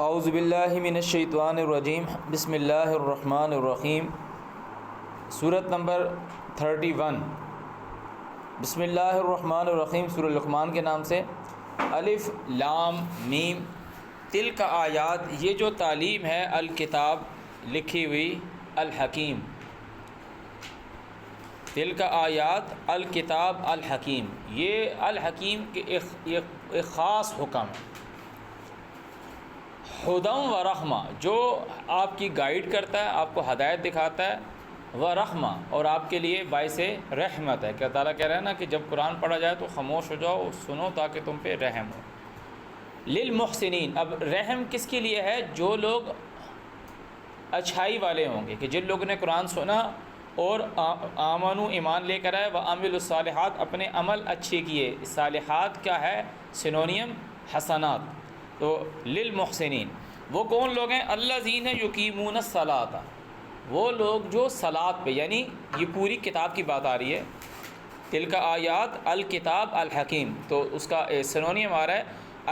اعوذ باللہ من الشیطان الرجیم، بسم اللہ الرحمن الرحیم۔ سورۃ نمبر 31۔ بسم اللہ الرحمن الرحیم، سورہ لقمان کے نام سے۔ الف لام میم، تلک آیات، یہ جو تعلیم ہے، الکتاب لکھی ہوئی، الحکیم، تلک آیات الکتاب الحکیم، یہ الحکیم کے ایک خاص حکم ہے۔ ہدم و رحمہ، جو آپ کی گائیڈ کرتا ہے، آپ کو ہدایت دکھاتا ہے، و رحمہ، اور آپ کے لیے باعث رحمت ہے کہ اللہ تعالیٰ کہہ رہے ہیں نا کہ جب قرآن پڑھا جائے تو خاموش ہو جاؤ، سنو تاکہ تم پہ رحم ہو۔ للمحسنین، اب رحم کس کے لیے ہے؟ جو لوگ اچھائی والے ہوں گے، کہ جن لوگوں نے قرآن سنا اور آمنو، ایمان لے کر آئے، وعملوا الصالحات، اپنے عمل اچھے کیے۔ صالحات کیا ہے؟ سنونیم حسنات۔ تو للمحسنین وہ کون لوگ ہیں؟ الذین یقیمون الصلاۃ، وہ لوگ جو صلاۃ پہ، یعنی یہ پوری کتاب کی بات آ رہی ہے، تلک آیات الکتاب الحکیم، تو اس کا سنونیم آ رہا ہے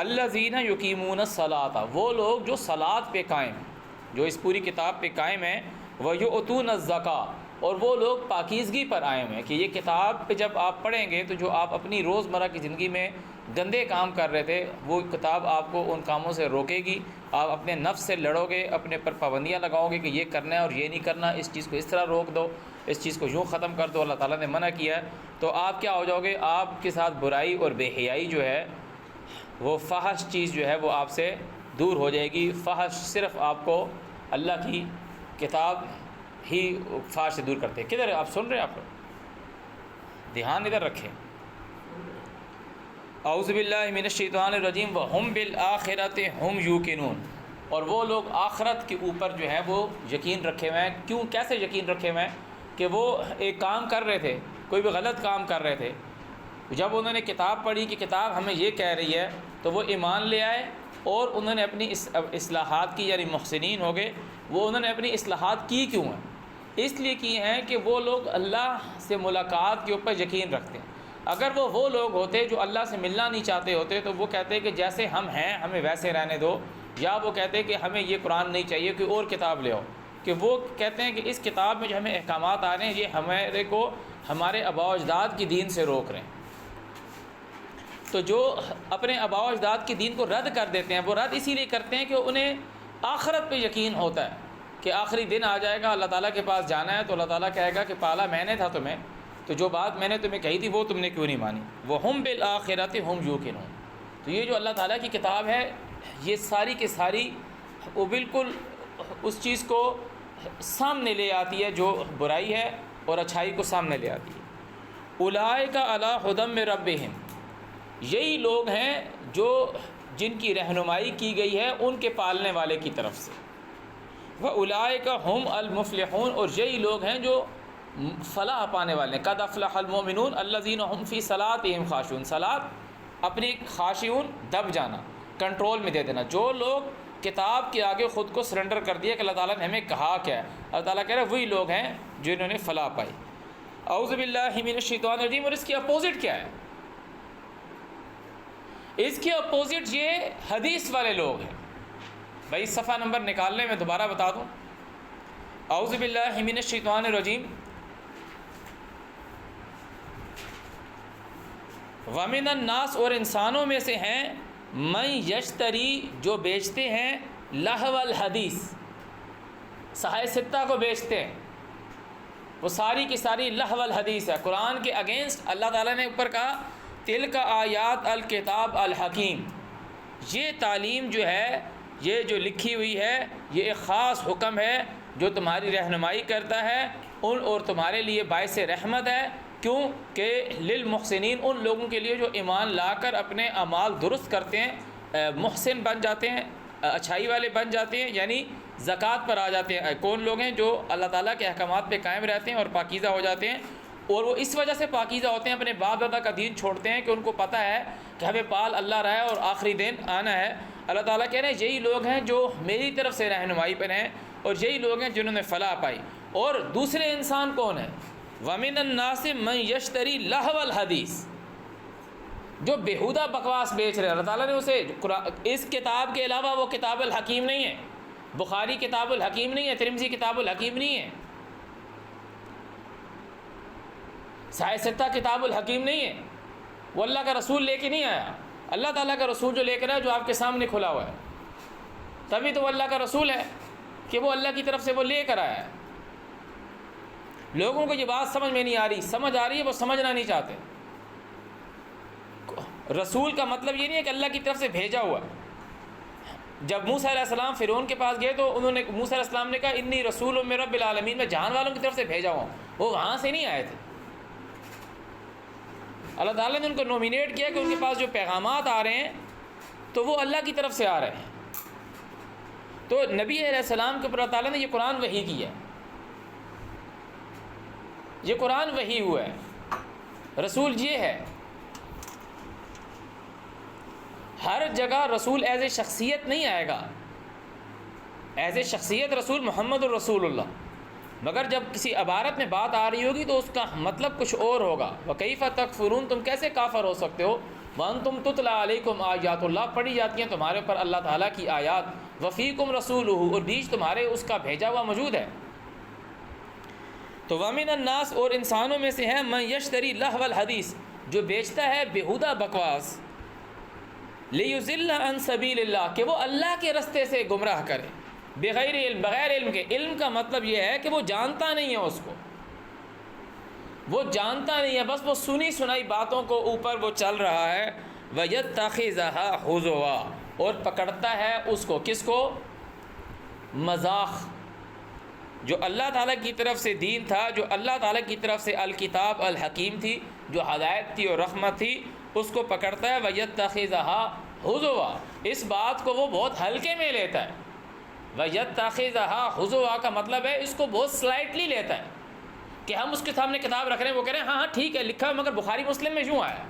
الذین یقیمون الصلاۃ، وہ لوگ جو صلاۃ پہ قائم ہیں، جو اس پوری کتاب پہ قائم ہیں، ویؤتون الزکاۃ، اور وہ لوگ پاکیزگی پر آئے ہوئے ہیں کہ یہ کتاب پہ جب آپ پڑھیں گے تو جو آپ اپنی روزمرہ کی زندگی میں گندے کام کر رہے تھے، وہ کتاب آپ کو ان کاموں سے روکے گی، آپ اپنے نفس سے لڑو گے، اپنے پر پابندیاں لگاؤ گے کہ یہ کرنا ہے اور یہ نہیں کرنا، اس چیز کو اس طرح روک دو، اس چیز کو یوں ختم کر دو، اللہ تعالیٰ نے منع کیا ہے، تو آپ کیا ہو جاؤ گے؟ آپ کے ساتھ برائی اور بے حیائی جو ہے، وہ فحش چیز جو ہے وہ آپ سے دور ہو جائے گی۔ فحش صرف آپ کو اللہ کی کتاب ہی فحش سے دور کرتے ہیں۔ کدھر ہے؟ آپ سن رہے ہیں؟ آپ دھیان ادھر رکھیں۔ اعوذ باللہ من الشیطان الرجیم، وہم بالآخرۃ ہم یوقنون، اور وہ لوگ آخرت کے اوپر جو ہے وہ یقین رکھے ہوئے ہیں۔ کیوں؟ کیسے یقین رکھے ہوئے ہیں؟ کہ وہ ایک کام کر رہے تھے، کوئی بھی غلط کام کر رہے تھے، جب انہوں نے کتاب پڑھی کہ کتاب ہمیں یہ کہہ رہی ہے، تو وہ ایمان لے آئے اور انہوں نے اپنی اصلاحات کی، یعنی محسنین ہو گئے۔ وہ انہوں نے اپنی اصلاحات کی کیوں ہیں؟ اس لیے کی ہیں کہ وہ لوگ اللہ سے ملاقات کے اوپر یقین رکھتے ہیں۔ اگر وہ لوگ ہوتے جو اللہ سے ملنا نہیں چاہتے ہوتے تو وہ کہتے کہ جیسے ہم ہیں ہمیں ویسے رہنے دو، یا وہ کہتے کہ ہمیں یہ قرآن نہیں چاہیے، کوئی اور کتاب لے آؤ۔ کہ وہ کہتے ہیں کہ اس کتاب میں جو ہمیں احکامات آ رہے ہیں، یہ ہمارے کو ہمارے آباء و اجداد کی دین سے روک رہے ہیں۔ تو جو اپنے آباء و اجداد کی دین کو رد کر دیتے ہیں، وہ رد اسی لیے کرتے ہیں کہ انہیں آخرت پہ یقین ہوتا ہے کہ آخری دن آ جائے گا، اللہ تعالیٰ کے پاس جانا ہے، تو اللہ تعالیٰ کہے گا کہ پالا میں نے تھا تمہیں، تو جو بات میں نے تمہیں کہی تھی وہ تم نے کیوں نہیں مانی؟ وَهُمْ بِالْآخِرَةِ هُمْ يُوقِنُونَ۔ تو یہ جو اللہ تعالیٰ کی کتاب ہے، یہ ساری کی ساری وہ بالکل اس چیز کو سامنے لے آتی ہے جو برائی ہے، اور اچھائی کو سامنے لے آتی ہے۔ اولئک علی ھدی من ربہم، یہی لوگ ہیں جو جن کی رہنمائی کی گئی ہے ان کے پالنے والے کی طرف سے۔ وَأُولَئِكَ هُمُ الْمُفْلِحُونَ، اور یہی لوگ ہیں جو فلاح پانے والے ہیں۔ قَدْ أَفْلَحَ الْمُؤْمِنُونَ الَّذِينَ هُمْ فِي صَلَاتِهِمْ خَاشِعُونَ، صلاۃ اپنی خاشعون، دب جانا، کنٹرول میں دے دینا۔ جو لوگ کتاب کے آگے خود کو سرنڈر کر دیا کہ اللہ تعالیٰ نے ہمیں کہا کیا ہے، اللہ تعالیٰ کہہ رہا ہے وہی لوگ ہیں جنہوں نے فلاح پائی۔ اعوذ باللہ من الشیطان الرجیم، اور اس کی اپوزٹ کیا ہے؟ اس کے اپوزٹ یہ حدیث والے لوگ ہیں۔ بھائی صفحہ نمبر نکال لیں، میں دوبارہ بتا دوں۔ اعوذ باللہ من الشیطان الرجیم، وَمِنَ النَّاسِ، اور انسانوں میں سے ہیں، مَن یشتری، جو بیچتے ہیں، لہو الحدیث، صحائح ستہ کو بیچتے ہیں، وہ ساری کی ساری لہو الحدیث ہے، قرآن کے اگینسٹ۔ اللہ تعالیٰ نے اوپر کہا تلک آیات الکتاب الحکیم، یہ تعلیم جو ہے، یہ جو لکھی ہوئی ہے، یہ ایک خاص حکم ہے جو تمہاری رہنمائی کرتا ہے اور تمہارے لیے باعث رحمت ہے۔ کیوں؟ کہ للمحسنین، ان لوگوں کے لیے جو ایمان لا کر اپنے اعمال درست کرتے ہیں، محسن بن جاتے ہیں، اچھائی والے بن جاتے ہیں، یعنی زکوٰۃ پر آ جاتے ہیں۔ کون لوگ ہیں؟ جو اللہ تعالیٰ کے احکامات پہ قائم رہتے ہیں اور پاکیزہ ہو جاتے ہیں، اور وہ اس وجہ سے پاکیزہ ہوتے ہیں، اپنے باپ دادا کا دین چھوڑتے ہیں کہ ان کو پتہ ہے کہ ہمیں پال اللہ رہا ہے اور آخری دن آنا ہے۔ اللہ تعالیٰ کہہ رہے ہیں یہی لوگ ہیں جو میری طرف سے رہنمائی پر ہیں، اور یہی لوگ ہیں جنہوں نے فلاح پائی۔ اور دوسرے انسان کون ہیں؟ وَمِنَ النَّاسِ مَن یشتری لہو الحدیث، جو بیہودہ بکواس بیچ رہے ہیں اللہ تعالیٰ نے اسے اس کتاب کے علاوہ وہ کتاب الحکیم نہیں ہے، بخاری کتاب الحکیم نہیں ہے، ترمذی کتاب الحکیم نہیں ہے، صحیح ستہ کتاب الحکیم نہیں ہے، وہ اللہ کا رسول لے کے نہیں آیا۔ اللہ تعالیٰ کا رسول جو لے کر آیا، جو آپ کے سامنے کھلا ہوا ہے، تبھی تو وہ اللہ کا رسول ہے کہ وہ اللہ کی طرف سے وہ لے کر آیا ہے۔ لوگوں کو یہ بات سمجھ میں نہیں آ رہی، سمجھ آ رہی ہے وہ سمجھنا نہیں چاہتے۔ رسول کا مطلب یہ نہیں ہے کہ اللہ کی طرف سے بھیجا ہوا۔ جب موسیٰ علیہ السلام فرعون کے پاس گئے تو انہوں نے موسیٰ علیہ السلام نے کہا انی رسول من رب العالمین، میں جہان والوں کی طرف سے بھیجا ہوں، وہ وہاں سے نہیں آئے تھے۔ اللہ تعالیٰ نے ان کو نومینیٹ کیا کہ ان کے پاس جو پیغامات آ رہے ہیں تو وہ اللہ کی طرف سے آ رہے ہیں۔ تو نبی علیہ السلام کے اوپر اللہ تعالیٰ نے یہ قرآن وحی کیا ہے، یہ قرآن وحی ہوا ہے۔ رسول یہ ہے، ہر جگہ رسول ایز اے شخصیت نہیں آئے گا، ایز اے شخصیت رسول محمد الرسول اللہ، مگر جب کسی عبارت میں بات آ رہی ہوگی تو اس کا مطلب کچھ اور ہوگا۔ وَكَيْفَ تَكْفُرُونَ، تم کیسے کافر ہو سکتے ہو، وَأَنْتُمْ تُتْلَى عَلَيْكُمْ آیات اللہ، پڑھی جاتی ہیں تمہارے اوپر اللہ تعالیٰ کی آیات، وَفِيكُمْ رَسُولُهُ، اور بیچ تمہارے اس کا بھیجا ہوا موجود ہے۔ تو وَمِنَ النَّاسِ، اور انسانوں میں سے ہے، مَن يَشْتَرِي لَهْوَ الْحَدِيث، جو بیچتا ہے بیہودہ بکواس، لِيُضِلَّ عَن سَبِيلِ اللَّهِ، کہ وہ اللہ کے رستے سے گمراہ کرے، بغیر علم، بغیر علم کے۔ علم کا مطلب یہ ہے کہ وہ جانتا نہیں ہے، اس کو وہ جانتا نہیں ہے، بس وہ سنی سنائی باتوں کو اوپر وہ چل رہا ہے۔ وَيَتَّخِذَهَا هُزُوًا، اور پکڑتا ہے اس کو، کس کو، مذاق۔ جو اللہ تعالیٰ کی طرف سے دین تھا، جو اللہ تعالیٰ کی طرف سے الکتاب الحکیم تھی، جو ہدایت تھی اور رحمت تھی، اس کو پکڑتا ہے۔ وَيَتَّخِذَهَا هُزُوًا، اس بات کو وہ بہت ہلکے میں لیتا ہے۔ وَيَتَّخِذَهَا هُزُوًا کا مطلب ہے اس کو بہت سلائٹلی لیتا ہے، کہ ہم اس کے سامنے کتاب رکھ رہے ہیں، وہ کہہ رہے ہیں ہاں ہاں ٹھیک ہے لکھا ہے، مگر بخاری مسلم میں یوں آیا۔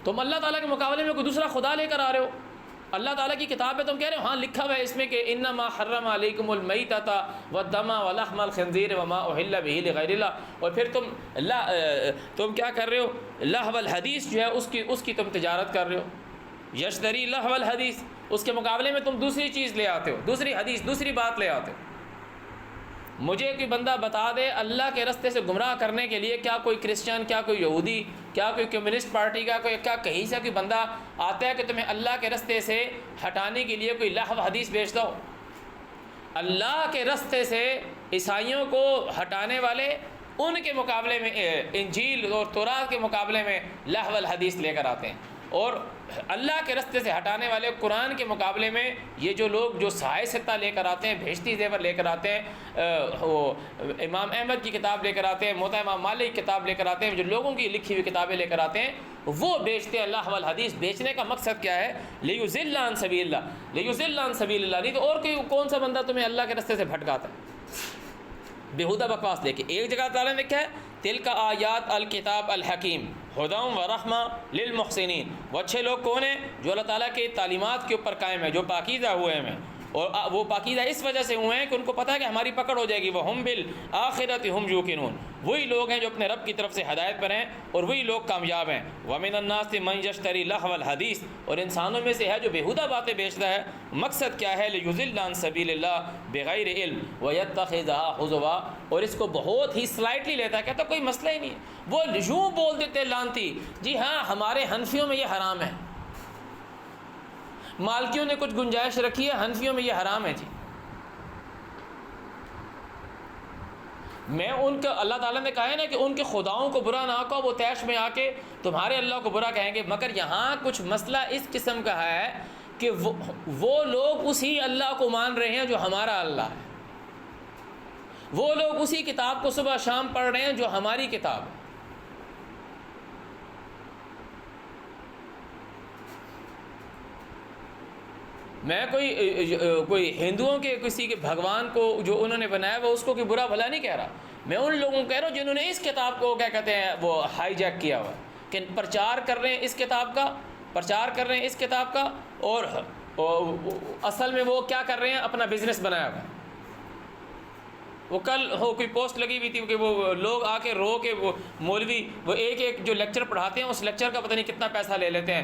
تم اللہ تعالیٰ کے مقابلے میں کوئی دوسرا خدا لے کر آ رہے ہو، اللہ تعالیٰ کی کتاب ہے، تم کہہ رہے ہو ہاں لکھا ہوا ہے اس میں کہ انما حرم علیکم المیتۃ والدم ولحم الخنزیر وما اہل بہ لغیر اللہ، اور پھر تم کیا کر رہے ہو، لہو الحدیث جو ہے اس کی تم تجارت کر رہے ہو۔ یشتری لہو الحدیث، اس کے مقابلے میں تم دوسری چیز لے آتے ہو، دوسری حدیث، دوسری بات لے آتے ہو۔ مجھے کوئی بندہ بتا دے اللہ کے رستے سے گمراہ کرنے کے لیے، کیا کوئی کرسچن، کیا کوئی یہودی، کیا کوئی کمیونسٹ پارٹی کا کوئی، کیا کہیں سے کوئی بندہ آتا ہے کہ تمہیں اللہ کے رستے سے ہٹانے کے لیے کوئی لہو حدیث بیچتا ہو؟ اللہ کے رستے سے عیسائیوں کو ہٹانے والے ان کے مقابلے میں انجیل اور تورات کے مقابلے میں لہو الحدیث لے کر آتے ہیں، اور اللہ کے رستے سے ہٹانے والے قرآن کے مقابلے میں یہ جو لوگ جو صحیح ستہ لے کر آتے ہیں، بھیشتی زیور لے کر آتے ہیں، وہ امام احمد کی کتاب لے کر آتے ہیں، موطا امام مالک کی کتاب لے کر آتے ہیں، جو لوگوں کی لکھی ہوئی کتابیں لے کر آتے ہیں، وہ بیچتے ہیں لہو الحدیث۔ بیچنے کا مقصد کیا ہے؟ لیضل عن سبیل اللہ، لیضل عن سبیل اللہ، نہیں تو اور کون سا بندہ تمہیں اللہ کے رستے سے بھٹکاتا ہے بیہودہ بکواس لے کے۔ ایک جگہ تعالیٰ نے لکھا ہے تلک آیات الکتاب الحکیم ہدی و رحمہ للمحسنین، وہ اچھے لوگ کون ہیں؟ جو اللہ تعالیٰ کے تعلیمات کے اوپر قائم ہے، جو پاکیزہ ہوئے ہیں، اور وہ پاکیزہ اس وجہ سے ہوئے ہیں کہ ان کو پتہ ہے کہ ہماری پکڑ ہو جائے گی۔ وَهُمْ بِالْآخِرَةِ هُمْ يُوقِنُونَ، وہی لوگ ہیں جو اپنے رب کی طرف سے ہدایت پر ہیں اور وہی لوگ کامیاب ہیں۔ وَمِنَ النَّاسِ مَن يَشْتَرِي لَهْوَ الْحَدِيثِ، اور انسانوں میں سے ہے جو بیہودہ باتیں بیچتا ہے۔ مقصد کیا ہے؟ لِيُضِلَّ عَن سَبِيلِ اللَّهِ بِغَيْرِ عِلْمٍ وَيَتَّخِذَهَا هُزُوًا، اور اس کو بہت ہی سلائٹلی لیتا ہے، کہتا کوئی مسئلہ ہی نہیں ہے۔ وہ یوں بول دیتے لانتی، جی ہاں ہمارے حنفیوں میں یہ حرام ہے، مالکیوں نے کچھ گنجائش رکھی ہے، حنفیوں میں یہ حرام ہے جی۔ میں ان کا، اللہ تعالیٰ نے کہا ہے نا کہ ان کے خداؤں کو برا نہ کہو، وہ طیش میں آ کے تمہارے اللہ کو برا کہیں گے، مگر یہاں کچھ مسئلہ اس قسم کا ہے کہ وہ لوگ اسی اللہ کو مان رہے ہیں جو ہمارا اللہ ہے، وہ لوگ اسی کتاب کو صبح شام پڑھ رہے ہیں جو ہماری کتاب ہے۔ میں کوئی ہندوؤں کے کسی کے بھگوان کو جو انہوں نے بنایا وہ اس کو کوئی برا بھلا نہیں کہہ رہا، میں ان لوگوں کو کہہ رہا ہوں جنہوں نے اس کتاب کو کیا کہتے ہیں وہ ہائی جیک کیا ہوا، کہ پرچار کر رہے ہیں اس کتاب کا، پرچار کر رہے ہیں اس کتاب کا، اور اصل میں وہ کیا کر رہے ہیں، اپنا بزنس بنایا ہوا ہے۔ وہ کل کوئی پوسٹ لگی ہوئی تھی کہ وہ لوگ آ کے رو کے وہ مولوی وہ ایک ایک جو لیکچر پڑھاتے ہیں اس لیکچر کا پتہ نہیں کتنا پیسہ لے لیتے ہیں،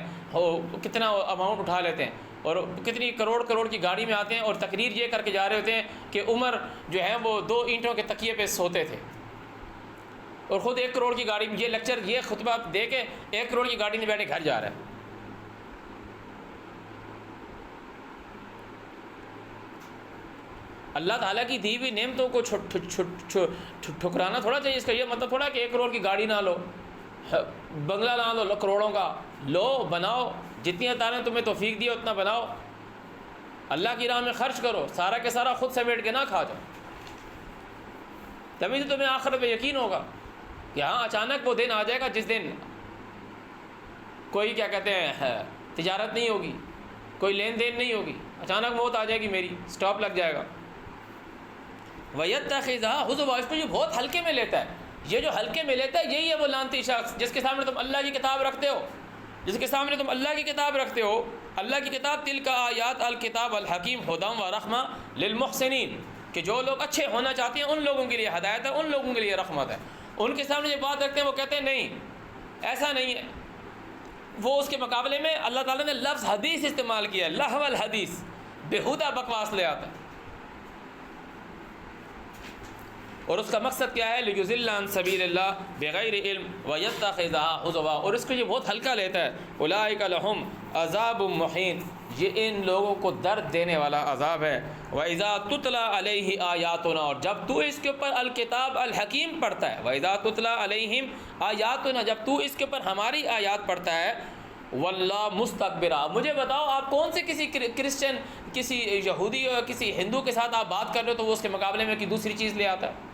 کتنا اماؤنٹ اٹھا لیتے ہیں، اور کتنی کروڑ کی گاڑی میں آتے ہیں اور تقریر یہ کر کے جا رہے ہوتے ہیں کہ عمر جو ہے وہ 2 اینٹوں کے تکیے پہ سوتے تھے، اور خود 1 کروڑ کی گاڑی میں یہ لیکچر یہ خطبہ دے کے 1 کروڑ کی گاڑی میں بیٹھے گھر جا رہا ہے۔ اللہ تعالیٰ کی دی ہوئی نعمتوں کو ٹھکرانا تھوڑا چاہیے۔ اس کا یہ مطلب تھوڑا کہ 1 کروڑ کی گاڑی نہ لو، بنگلہ نہ لو کروڑوں کا، لو بناؤ، جتنی اللہ تعالیٰ نے تمہیں توفیق دی اتنا بناؤ، اللہ کی راہ میں خرچ کرو، سارا کے سارا خود سمیٹ کے نہ کھا جاؤ، تبھی تو تمہیں آخرت پہ یقین ہوگا کہ ہاں اچانک وہ دن آ جائے گا جس دن کوئی کیا کہتے ہیں تجارت نہیں ہوگی، کوئی لین دین نہیں ہوگی، اچانک موت آ جائے گی، میری سٹاپ لگ جائے گا۔ وَيَتَّخِذَهَا حُزُوًا، اس کو جو بہت ہلکے میں لیتا ہے، یہ جو ہلکے میں لیتا ہے یہی ہے وہ لعنتی شخص جس کے سامنے تم اللہ کی کتاب رکھتے ہو، جس کے سامنے تم اللہ کی کتاب رکھتے ہو۔ اللہ کی کتاب تلک آیات الکتاب الحکیم ھدی ورحمۃ للمحسنین، کہ جو لوگ اچھے ہونا چاہتے ہیں ان لوگوں کے لیے ہدایت ہے، ان لوگوں کے لیے رحمت ہے۔ ان کے سامنے جو بات رکھتے ہیں وہ کہتے ہیں نہیں ایسا نہیں ہے، وہ اس کے مقابلے میں اللہ تعالیٰ نے لفظ حدیث استعمال کیا ہے، لہو الحدیث، بےہودہ بکواس لے آتا ہے، اور اس کا مقصد کیا ہے؟ لِيُضِلَّ عَن سَبِيلِ اللَّهِ بِغَيْرِ عِلْمٍ وَيَتَّخِذَهَا حُزُوًا، اور اس کو یہ بہت ہلکا لیتا ہے۔ اولئک لہم عذاب مہین، یہ ان لوگوں کو درد دینے والا عذاب ہے۔ وَإِذَا تُتْلَى عَلَيْهِ آیاتنا، اور جب تو اس کے اوپر الکتاب الحکیم پڑھتا ہے، وَإِذَا تُتْلَى عَلَيْهِمْ آیاتنا، جب تو اس کے اوپر ہماری آیات پڑھتا ہے، واللہ مستکبرا، مجھے بتاؤ آپ کون سے کسی کرسچن، کسی یہودی یا کسی ہندو کے ساتھ آپ بات کر رہے ہو تو وہ اس کے مقابلے میں کی دوسری چیز لے آتا ہے،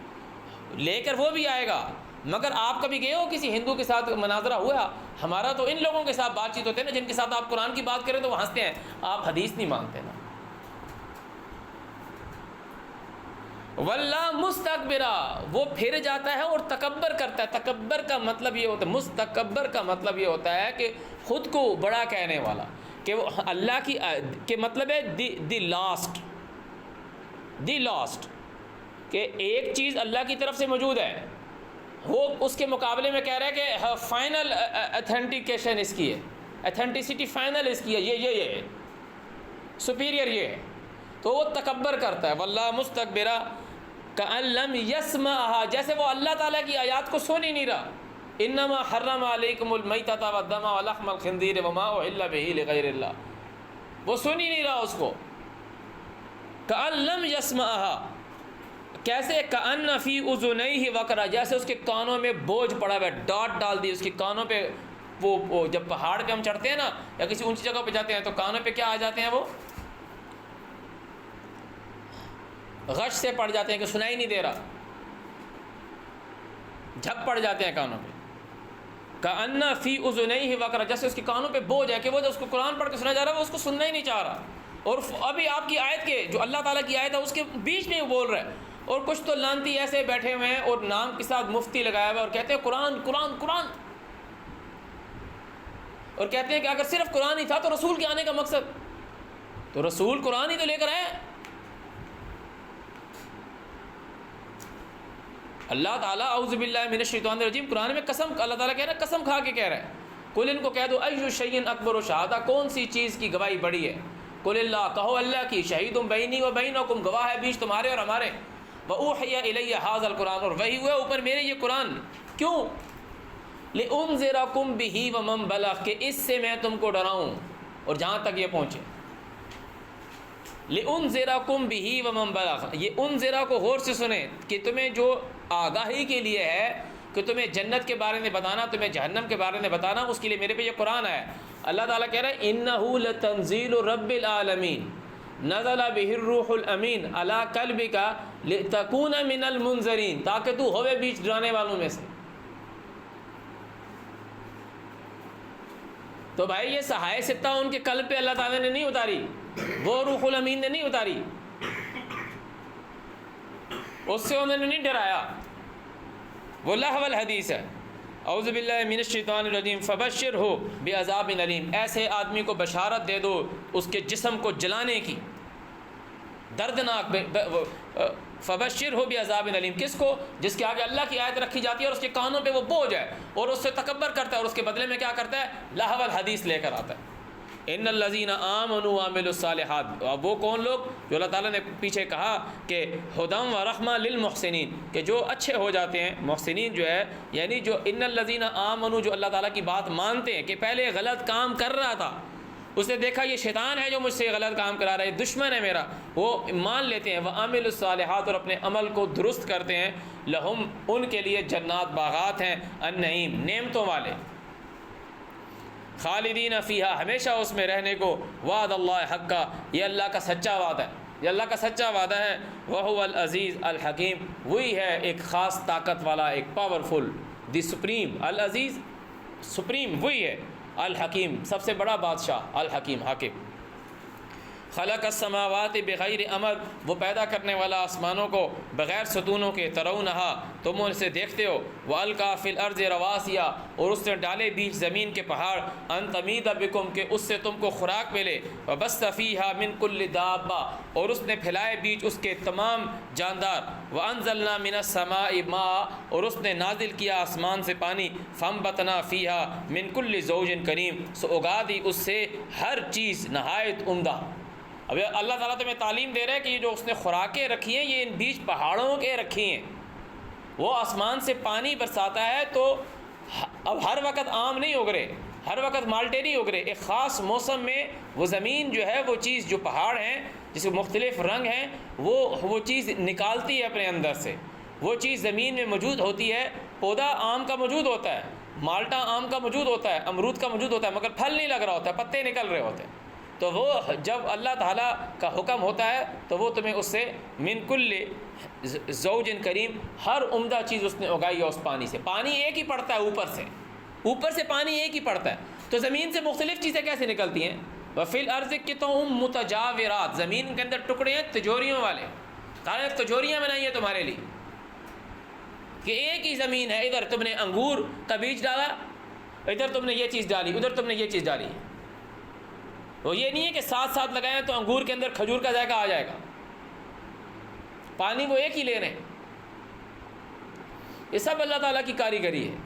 لے کر وہ بھی آئے گا، مگر آپ کبھی گئے ہو کسی ہندو کے ساتھ مناظرہ ہوا؟ ہمارا تو ان لوگوں کے ساتھ بات چیت ہوتے ہیں نا جن کے ساتھ آپ قرآن کی بات کریں تو وہ ہنستے ہیں، آپ حدیث نہیں مانتے نا۔ واللہ مستکبرا، وہ پھر جاتا ہے اور تکبر کرتا ہے۔ تکبر کا مطلب یہ ہوتا ہے، مستکبر کا مطلب یہ ہوتا ہے کہ خود کو بڑا کہنے والا، کہ وہ اللہ کی کہ مطلب ہے دی لاسٹ، کہ ایک چیز اللہ کی طرف سے موجود ہے، وہ اس کے مقابلے میں کہہ رہا ہے کہ فائنل اتھینٹیکیشن اس کی ہے، اتھینٹسٹی فائنل اس کی ہے، یہ سپیریئر یہ ہے، تو وہ تکبر کرتا ہے۔ واللہ مستکبرا کأن لم یسمعها، جیسے وہ اللہ تعالیٰ کی آیات کو سن ہی نہیں رہا۔ انما حرم علیکم المیتۃ والدم ولحم الخنزیر وما اہل بہ لغیر اللہ، وہ سن ہی نہیں رہا اس کو۔ کأن لم یسمعها، کیسے؟ کأن فی اذنیہ وقرا، جیسے اس کے کانوں میں بوجھ پڑا ہوا ہے، ڈانٹ ڈال دی اس کے کانوں پہ۔ وہ جب پہاڑ پہ ہم چڑھتے ہیں نا یا کسی اونچی جگہ پہ جاتے ہیں تو کانوں پہ کیا آ جاتے ہیں، وہ غش سے پڑ جاتے ہیں کہ سنائی نہیں دے رہا، جھپ پڑ جاتے ہیں کانوں پہ۔ کأن فی اذنیہ وقرا، جیسے اس کے کانوں پہ بوجھ ہے کہ وہ جو اس کو قرآن پڑھ کے سنا جا رہا ہے وہ اس کو سننا ہی نہیں چاہ رہا، اور ابھی آپ کی آیت کے جو اللہ تعالیٰ کی آیت ہے اس کے بیچ میں وہ بول رہا ہے، اور کچھ تو لانتی ایسے بیٹھے ہوئے ہیں اور نام کے ساتھ مفتی لگایا ہوا ہے اور کہتے ہیں قرآن قرآن قرآن، اور کہتے ہیں کہ اگر صرف قرآن ہی تھا تو رسول کے آنے کا مقصد، تو رسول قرآن ہی تو لے کر آئے۔ اللہ تعالیٰ اعوذ باللہ من الشیطان الرجیم قرآن میں قسم، اللہ تعالیٰ کہہ رہا ہے، قسم کھا کے کہہ رہا ہے، قل ان کو کہہ دو ای شیء اکبر شہادہ، کون سی چیز کی گواہی بڑی ہے؟ قل اللہ، کہو اللہ کی، شہید بینی و بینکم، گواہ ہے بیچ تمہارے اور ہمارے، وَأُوحِيَ إِلَيَّ ہَذَا الْقُرْآنُ، اور وحی ہوا اوپر میرے یہ قرآن، کیوں؟ لِأُنذِرَكُمْ بِهِ وَمَنْ بَلَغَ، کہ اس سے میں تم کو ڈراؤں اور جہاں تک یہ پہنچے۔ لِأُنذِرَكُمْ بِهِ وَمَنْ بَلَغَ، یہ انذرا کو غور سے سنیں کہ تمہیں جو آگاہی کے لیے ہے کہ تمہیں جنت کے بارے میں بتانا، تمہیں جہنم کے بارے میں بتانا، اس کے لیے میرے پہ یہ قرآن ہے۔ اللہ تعالیٰ کہہ رہا ہے إِنَّهُ لَتَنزِيلُ رَبِّ الْعَالَمِينَ نزل به الروح الامین علی قلبک لتکون من المنذرین، تاکہ تو ہوئے بیچ ڈرانے والوں میں سے۔ تو بھائی یہ سہائے ستہ ان کے قلب پہ اللہ تعالیٰ نے نہیں اتاری، وہ روح الامین نے نہیں اتاری، اس سے انہوں نے نہیں ڈرایا، وہ لہو الحدیث ہے۔ اعوذ باللہ من الشیطان الرجیم فبشرہ بعذاب علیم، ایسے آدمی کو بشارت دے دو اس کے جسم کو جلانے کی، دردناک فبشر ہو بعذاب علیم، کس کو؟ جس کے آگے اللہ کی آیت رکھی جاتی ہے اور اس کے کانوں پہ وہ بوجھ ہے اور اس سے تکبر کرتا ہے اور اس کے بدلے میں کیا کرتا ہے؟ لہو الحدیث لے کر آتا ہے۔ ان الذین آمنوا وعملوا الصالحات، اب وہ کون لوگ؟ جو اللہ تعالیٰ نے پیچھے کہا کہ ہدی و رحمہ للمحسنین، کہ جو اچھے ہو جاتے ہیں محسنین جو ہے، یعنی جو ان الذین آمنوا، جو اللہ تعالیٰ کی بات مانتے ہیں کہ پہلے غلط کام کر رہا تھا، اس نے دیکھا یہ شیطان ہے جو مجھ سے غلط کام کرا رہا ہے، دشمن ہے میرا، وہ مان لیتے ہیں، وعملوا الصالحات، اور اپنے عمل کو درست کرتے ہیں، لہم، ان کے لیے جنات باغات ہیں، النعیم، نعمتوں والے، خالدین فیہا، ہمیشہ اس میں رہنے کو، وعد اللہ حقا، یہ اللہ کا سچا وعدہ ہے، یہ اللہ کا سچا وعدہ ہے، وہو العزیز الحکیم، وہی ہے ایک خاص طاقت والا، ایک پاورفل، دی سپریم، العزیز سپریم وہی ہے، الحکیم سب سے بڑا بادشاہ، الحکیم حاکم۔ خلق السماوات بغیر عمد، وہ پیدا کرنے والا آسمانوں کو بغیر ستونوں کے، ترونہا، تم اسے دیکھتے ہو، والقا فی الارض رواسیا، اور اس نے ڈالے بیچ زمین کے پہاڑ، ان تمید بکم، کہ اس سے تم کو خوراک ملے، وبث فیہا من کل دابہ، اور اس نے پھیلائے بیچ اس کے تمام جاندار، وانزلنا من السماء ماء، اور اس نے نازل کیا آسمان سے پانی، فانبتنا فیہا من کل زوج کریم، سو اگا دی اس سے ہر چیز نہایت عمدہ۔ اب اللہ تعالیٰ تمہیں تعلیم دے رہا ہے کہ یہ جو اس نے خوراکیں رکھی ہیں یہ ان بیچ پہاڑوں کے رکھی ہیں، وہ آسمان سے پانی برساتا ہے، تو اب ہر وقت آم نہیں اگ رہے، ہر وقت مالٹے نہیں اگ رہے، ایک خاص موسم میں وہ زمین جو ہے، وہ چیز جو پہاڑ ہیں جس کے مختلف رنگ ہیں، وہ چیز نکالتی ہے اپنے اندر سے، وہ چیز زمین میں موجود ہوتی ہے، پودا آم کا موجود ہوتا ہے، مالٹا آم کا موجود ہوتا ہے، امرود کا موجود ہوتا ہے، مگر پھل نہیں لگ رہا ہوتا ہے، پتے نکل رہے ہوتے ہیں، تو وہ جب اللہ تعالیٰ کا حکم ہوتا ہے تو وہ تمہیں اس سے من کل زوج کریم، ہر عمدہ چیز اس نے اگائی ہے اس پانی سے، پانی ایک ہی پڑتا ہے اوپر سے پانی ایک ہی پڑتا ہے، تو زمین سے مختلف چیزیں کیسے نکلتی ہیں؟ وفی الارض قطع متجاورات، زمین کے اندر ٹکڑے ہیں تجوریوں والے، تعالیٰ نے تجوریاں بنائی ہیں تمہارے لیے کہ ایک ہی زمین ہے، ادھر تم نے انگور کا بیج ڈالا، ادھر تم نے یہ چیز ڈالی، ادھر تم نے یہ چیز ڈالی، تو یہ نہیں ہے کہ ساتھ ساتھ لگائیں تو انگور کے اندر کھجور کا ذائقہ آ جائے گا، پانی وہ ایک ہی لے رہے ہیں، یہ سب اللہ تعالیٰ کی کاریگری ہے۔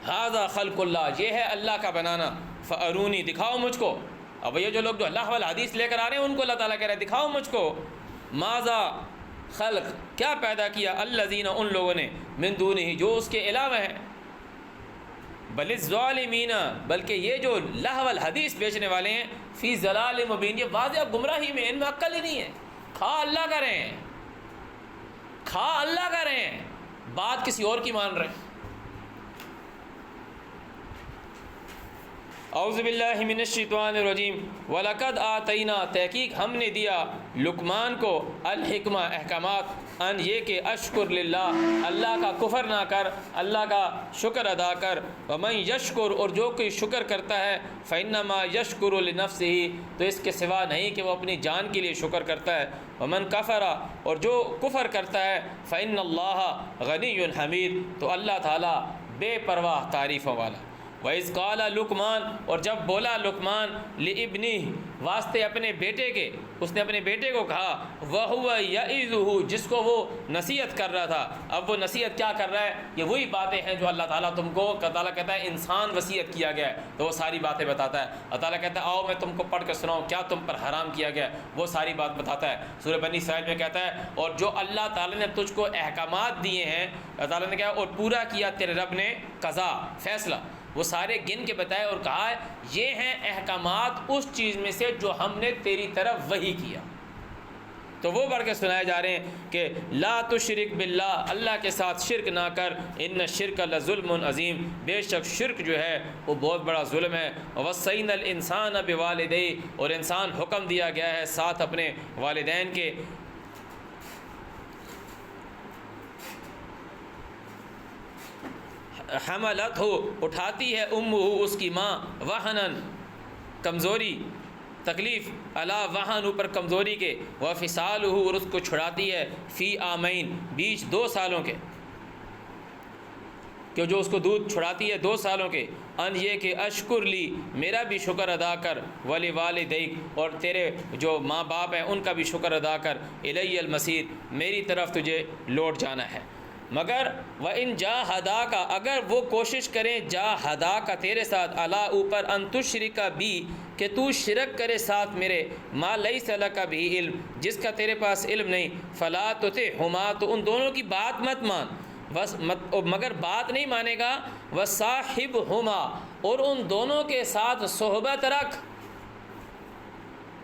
ھذا خلق اللہ، یہ ہے اللہ کا بنانا، فارونی، دکھاؤ مجھ کو۔ اب یہ جو لوگ جو اللہ والا حدیث لے کر آ رہے ہیں ان کو اللہ تعالیٰ کہہ رہے ہیں دکھاؤ مجھ کو، ماذا خلق، کیا پیدا کیا، الذین، ان لوگوں نے، من دونہ، جو اس کے علاوہ ہیں، بل الظالمین، بلکہ یہ جو لہو الحدیث بیچنے والے ہیں، فی ضلال مبین، یہ واضح گمراہی میں، ان میں عقل ہی نہیں ہے، کھا اللہ کا رہے ہیں، کھا اللہ کا رہے ہیں، بات کسی اور کی مان رہے ہیں۔ اعوذ باللہ من الشیطان الرجیم، وَلَقَدْ آتَيْنَا، تحقیق ہم نے دیا لقمان کو، الحکمہ، احکامات، ان یہ کہ اشکر للہ، اللہ کا کفر نہ کر، اللہ کا شکر ادا کر، وَمَنْ یشکر، اور جو کوئی شکر کرتا ہے، فَإِنَّمَا یشکر لِنَفْسِهِ، تو اس کے سوا نہیں کہ وہ اپنی جان کے لیے شکر کرتا ہے، وَمَنْ کفر، اور جو کفر کرتا ہے، فَإِنَّ اللَّهَ غَنِيٌّ حَمِيدٌ، تو اللہ تعالیٰ بے پرواہ تعریفوں والا۔ وَإِذْ قَالَ لُقْمَانُ، اور جب بولا لقمان، لِابْنِهِ، واسطے اپنے بیٹے کے، اس نے اپنے بیٹے کو کہا، وَهُوَ يَعِظُهُ، جس کو وہ نصیحت کر رہا تھا، اب وہ نصیحت کیا کر رہا ہے؟ یہ وہی باتیں ہیں جو اللہ تعالیٰ تم کو، اللہ تعالیٰ کہتا ہے انسان وصیت کیا گیا ہے تو وہ ساری باتیں بتاتا ہے، اللہ تعالیٰ کہتا ہے آؤ میں تم کو پڑھ کے سناؤں کیا تم پر حرام کیا گیا ہے، وہ ساری بات بتاتا ہے۔ سورہ بنی اسرائیل میں کہتا ہے اور جو اللہ تعالیٰ نے تجھ کو احکامات دیے ہیں، اللہ تعالیٰ نے کہا اور پورا کیا تیرے رب نے قضا، فیصلہ، وہ سارے گن کے بتائے اور کہا یہ ہیں احکامات اس چیز میں سے جو ہم نے تیری طرف وحی کیا، تو وہ بڑھ کے سنائے جا رہے ہیں کہ لا تشرک باللہ، اللہ کے ساتھ شرک نہ کر، ان الشرک لظلم عظیم، بے شک شرک جو ہے وہ بہت بڑا ظلم ہے، وصینا الانسان بوالدیہ، اور انسان حکم دیا گیا ہے ساتھ اپنے والدین کے، حملت ہو، اٹھاتی ہے، امہ، اس کی ماں، وہنن، کمزوری، تکلیف، علا وہن، اوپر کمزوری کے، وفصالہ، اور اس کو چھڑاتی ہے، فی عامین، بیچ 2 سالوں کے، کہ جو اس کو دودھ چھڑاتی ہے 2 سالوں کے، ان یہ کہ اشکر لی میرا بھی شکر ادا کر، ولی والدیک اور تیرے جو ماں باپ ہیں ان کا بھی شکر ادا کر، الی المصیر میری طرف تجھے لوٹ جانا ہے۔ مگر وَإِن جَاهَدَاكَ اگر وہ کوشش کریں جاہداک تیرے ساتھ، علی اوپر ان تشرک بی کہ تو شرک کرے ساتھ میرے، ما لیس لک بھی علم جس کا تیرے پاس علم نہیں، فلا تطعہما تو ان دونوں کی بات مت مان، بس مگر بات نہیں مانے گا، وصاحبہما اور ان دونوں کے ساتھ صحبت رکھ،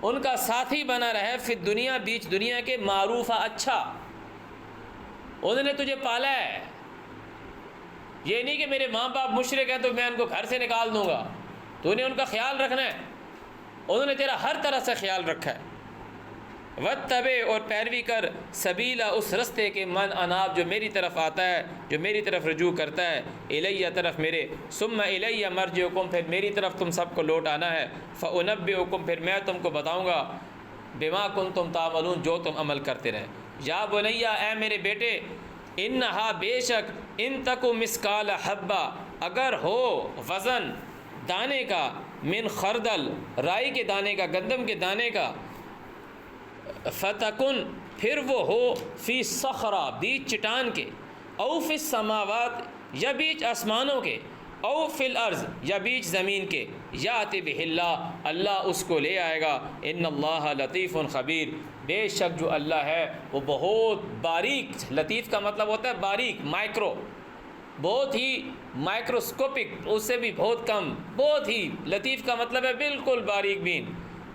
ان کا ساتھی بنا رہے، فی دنیا بیچ دنیا کے، معروفہ اچھا، انہوں نے تجھے پالا ہے، یہ نہیں کہ میرے ماں باپ مشرک ہیں تو میں ان کو گھر سے نکال دوں گا، تو نے ان کا خیال رکھنا ہے، انہوں نے تیرا ہر طرح سے خیال رکھا ہے۔ واتبع اور پیروی کر، سبیلا اس رستے کے، من اناب جو میری طرف آتا ہے، جو میری طرف رجوع کرتا ہے، الیہ طرف میرے، ثم الیہ مرجعکم پھر میری طرف تم سب کو لوٹ آنا ہے، فانبئکم پھر میں تم کو بتاؤں گا، بما کنتم تعملون جو تم عمل کرتے رہے۔ یا بنیا اے میرے بیٹے، انہا بے شک، ان تکو مسکال حبہ اگر ہو وزن دانے کا، من خردل رائی کے دانے کا، گندم کے دانے کا، فتکن پھر وہ ہو، فی صخرہ بیچ چٹان کے، او فی السماوات یا بیچ آسمانوں کے، او فی الارض یا بیچ زمین کے، یاتی بہ اللہ اللہ اس کو لے آئے گا، ان اللہ لطیف خبیر بے شک جو اللہ ہے وہ بہت باریک، لطیف کا مطلب ہوتا ہے باریک، مائکرو، بہت ہی مائکروسکوپک، اس سے بھی بہت کم، بہت ہی لطیف کا مطلب ہے بالکل باریک بین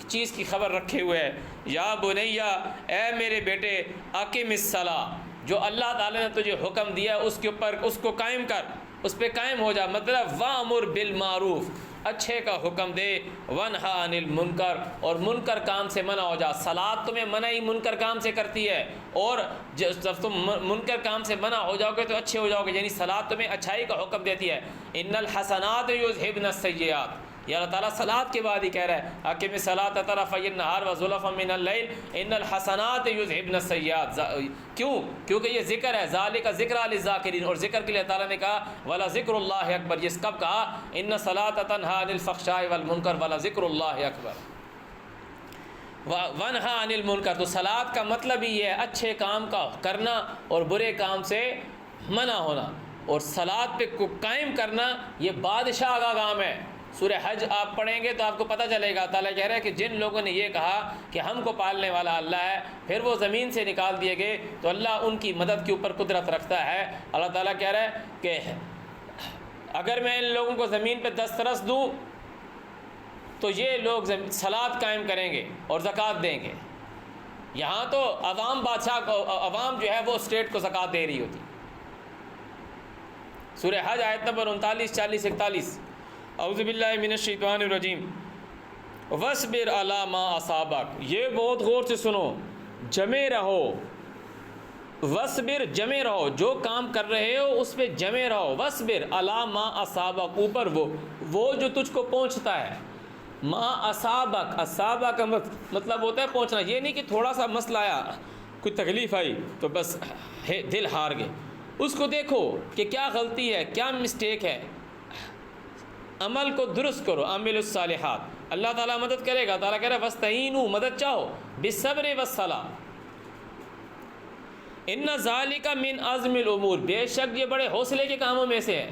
چیز کی خبر رکھے ہوئے ہے۔ یا بنیا اے میرے بیٹے، اقم الصلاۃ جو اللہ تعالیٰ نے تجھے حکم دیا ہے اس کے اوپر اس کو قائم کر، اس پہ قائم ہو جا، مطلب وامر بالمعروف اچھے کا حکم دے، ونہا عن المنکر اور منکر کام سے منع ہو جا۔ صلاۃ تمہیں منع ہی منکر کام سے کرتی ہے، اور جب تم منکر کام سے منع ہو جاؤ گے تو اچھے ہو جاؤ گے، یعنی صلاۃ تمہیں اچھائی کا حکم دیتی ہے۔ ان الحسنات یذھبن السیئات، یہ اللہ تعالیٰ صلاۃ کے بعد ہی کہہ رہا ہے اقم الصلاۃ طرفی النہار وزلفا من اللیل ان الحسنات یذھبن السیئات۔ کیوں؟ کیونکہ یہ ذکر ہے، ذالک ذکر للذاکرین، اور ذکر کے لیے تعالیٰ نے کہا ولا ذکر اللہ اکبر، یہ کب کہا؟ ان الصلاۃ تنہی عن الفحشاء والمنکر ولا ذکر اللہ اکبر، ونہا عن المنکر۔ تو صلاۃ کا مطلب ہی ہے اچھے کام کا کرنا اور برے کام سے منع ہونا، اور صلاۃ پہ قائم کرنا یہ بادشاہ کا کام ہے۔ سورہ حج آپ پڑھیں گے تو آپ کو پتہ چلے گا، تعالیٰ کہہ رہا ہے کہ جن لوگوں نے یہ کہا کہ ہم کو پالنے والا اللہ ہے، پھر وہ زمین سے نکال دیے گئے، تو اللہ ان کی مدد کے اوپر قدرت رکھتا ہے۔ اللہ تعالیٰ کہہ رہا ہے کہ اگر میں ان لوگوں کو زمین پہ دسترس دوں تو یہ لوگ صلاۃ قائم کریں گے اور زکوٰۃ دیں گے۔ یہاں تو عوام بادشاہ کو، عوام جو ہے وہ اسٹیٹ کو زکوٰۃ دے رہی ہوتی۔ سورہ حج آیت نمبر 39، 40، 41، اعوذ باللہ من الشیطان الرجیم، وَاصْبِرْ عَلَىٰ مَا أَصَابَكَ، یہ بہت غور سے سنو، جمے رہو، وَاصْبِرْ جمے رہو، جو کام کر رہے ہو اس پہ جمے رہو، وَاصْبِرْ عَلَىٰ مَا أَصَابَكَ اوپر وہ جو تجھ کو پہنچتا ہے، ما أَصَابَكَ، أَصَابَ کا مطلب ہوتا ہے پہنچنا، یہ نہیں کہ تھوڑا سا مسئلہ آیا، کوئی تکلیف آئی تو بس دل ہار گئے، اس کو دیکھو کہ کیا غلطی ہے، کیا مسٹیک ہے، عمل کو درست کرو، عامل الصالحات، اللہ تعالیٰ مدد کرے گا۔ تعالیٰ کہہ رہا ہے وَاسْتَعِینُوا مدد چاہو، بِالصَّبْرِ وَالصَّلَاةِ، اِنَّ ذَلِكَ مِنْ عَزْمِ الْأُمُورِ، بے شک یہ بڑے حوصلے کے کاموں میں سے ہے،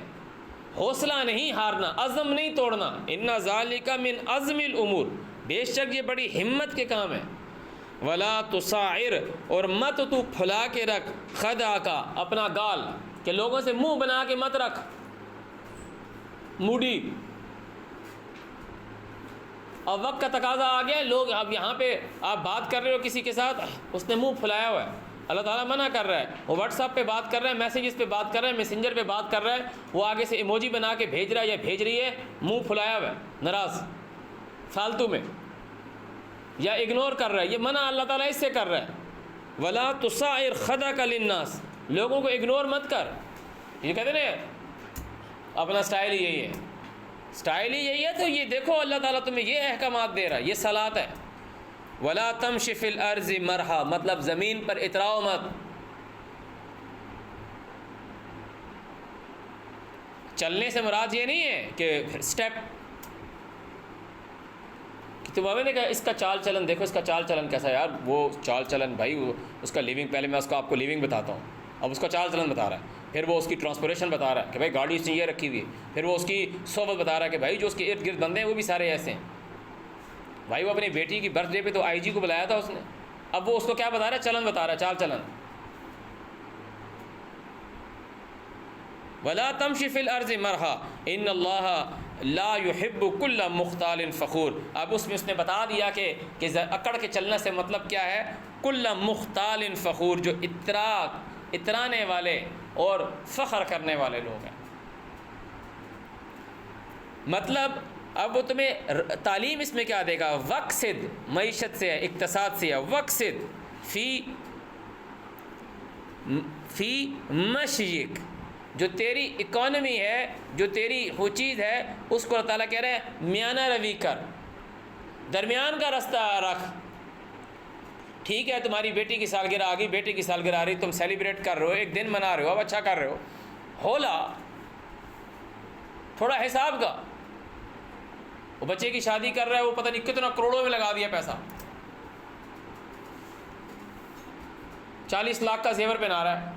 حوصلہ نہیں ہارنا، عزم نہیں توڑنا، اِنَّ ذَلِكَ مِنْ عَزْمِ الْأُمُورِ، بے شک یہ بڑی ہمت کے کام ہے۔ وَلَا تُصَعِّرْ اور مت تو پھلا کے رکھ، خَدَّعَكَ اپنا گال، کہ لوگوں سے منہ بنا کے مت رکھ، موڈی۔ اب وقت کا تقاضا آ گیا، لوگ اب یہاں پہ آپ بات کر رہے ہو کسی کے ساتھ، اس نے منہ پھلایا ہوا ہے، اللہ تعالیٰ منع کر رہا ہے، وہ واٹس ایپ پہ بات کر رہا ہے، میسیجز پہ بات کر رہا ہے، میسنجر پہ بات کر رہا ہے، وہ آگے سے ایموجی بنا کے بھیج رہا ہے یا بھیج رہی ہے، منہ پھلایا ہوا ہے، ناراض، فالتو میں، یا اگنور کر رہا ہے، یہ منع اللہ تعالیٰ اس سے کر رہا ہے۔ وَلَا تُصَعِّرْ خَدَّكَ لِلنَّاسِ، لوگوں کو اگنور مت کر، یہ کہتے ہیں نا اپنا سٹائل ہی یہی ہے، سٹائل ہی یہی ہے، تو یہ دیکھو اللہ تعالیٰ تمہیں یہ احکامات دے رہا ہے، یہ صلاۃ ہے۔ وَلَا تَمْشِ فِي الْأَرْضِ مَرْحًا، مطلب زمین پر اتراؤ مت، چلنے سے مراد یہ نہیں ہے کہ اسٹیپ، تو بابے نے کہا اس کا چال چلن دیکھو، اس کا چال چلن کیسا ہے یار، وہ چال چلن بھائی وہ اس کا لیونگ، پہلے میں اس کو آپ کو لیونگ بتاتا ہوں، اب اس کا چال چلن بتا رہا ہے، پھر وہ اس کی ٹرانسپوریشن بتا رہا ہے کہ بھائی گاڑی اس نے یہ رکھی ہوئی ہے، پھر وہ اس کی صحبت بتا رہا ہے کہ بھائی جو اس کے ارد گرد بندے ہیں وہ بھی سارے ایسے ہیں. بھائی وہ اپنی بیٹی کی برتھ ڈے پہ تو آئی جی کو بلایا تھا اس نے، اب وہ اس کو کیا بتا رہا ہے، چلن بتا رہا ہے، چال چلن. وَلَا تَمْشِ فِي الْأَرْضِ مَرْحًا إِنَّ اللَّهَ لَا يُحِبُّ كُلَّ مُخْتَالٍ فَخُورٍ. اب اس میں اس نے بتا دیا کہ اکڑ کے چلنے سے مطلب کیا ہے، کُلَّ مُخْتَالٍ فَخُور، جو اترانے والے اور فخر کرنے والے لوگ ہیں. مطلب اب وہ تمہیں تعلیم اس میں کیا دے گا، وقصد، معیشت سے ہے، اقتصاد سے ہے، وقصد فی مشیک، جو تیری اکانومی ہے، جو تیری وہ چیز ہے، اس کو اللہ تعالیٰ کہہ رہے ہیں میانہ روی کر، درمیان کا رستہ رکھ. ٹھیک ہے تمہاری بیٹی کی سالگرہ آ گئی، بیٹی کی سالگرہ آ رہی، تم سیلیبریٹ کر رہے ہو، ایک دن منا رہے ہو، اب اچھا کر رہے ہو، ہولا تھوڑا حساب کا. وہ بچے کی شادی کر رہا ہے، وہ پتہ نہیں کتنا کروڑوں میں لگا دیا پیسہ، 40 لاکھ کا زیور پہنا رہا ہے،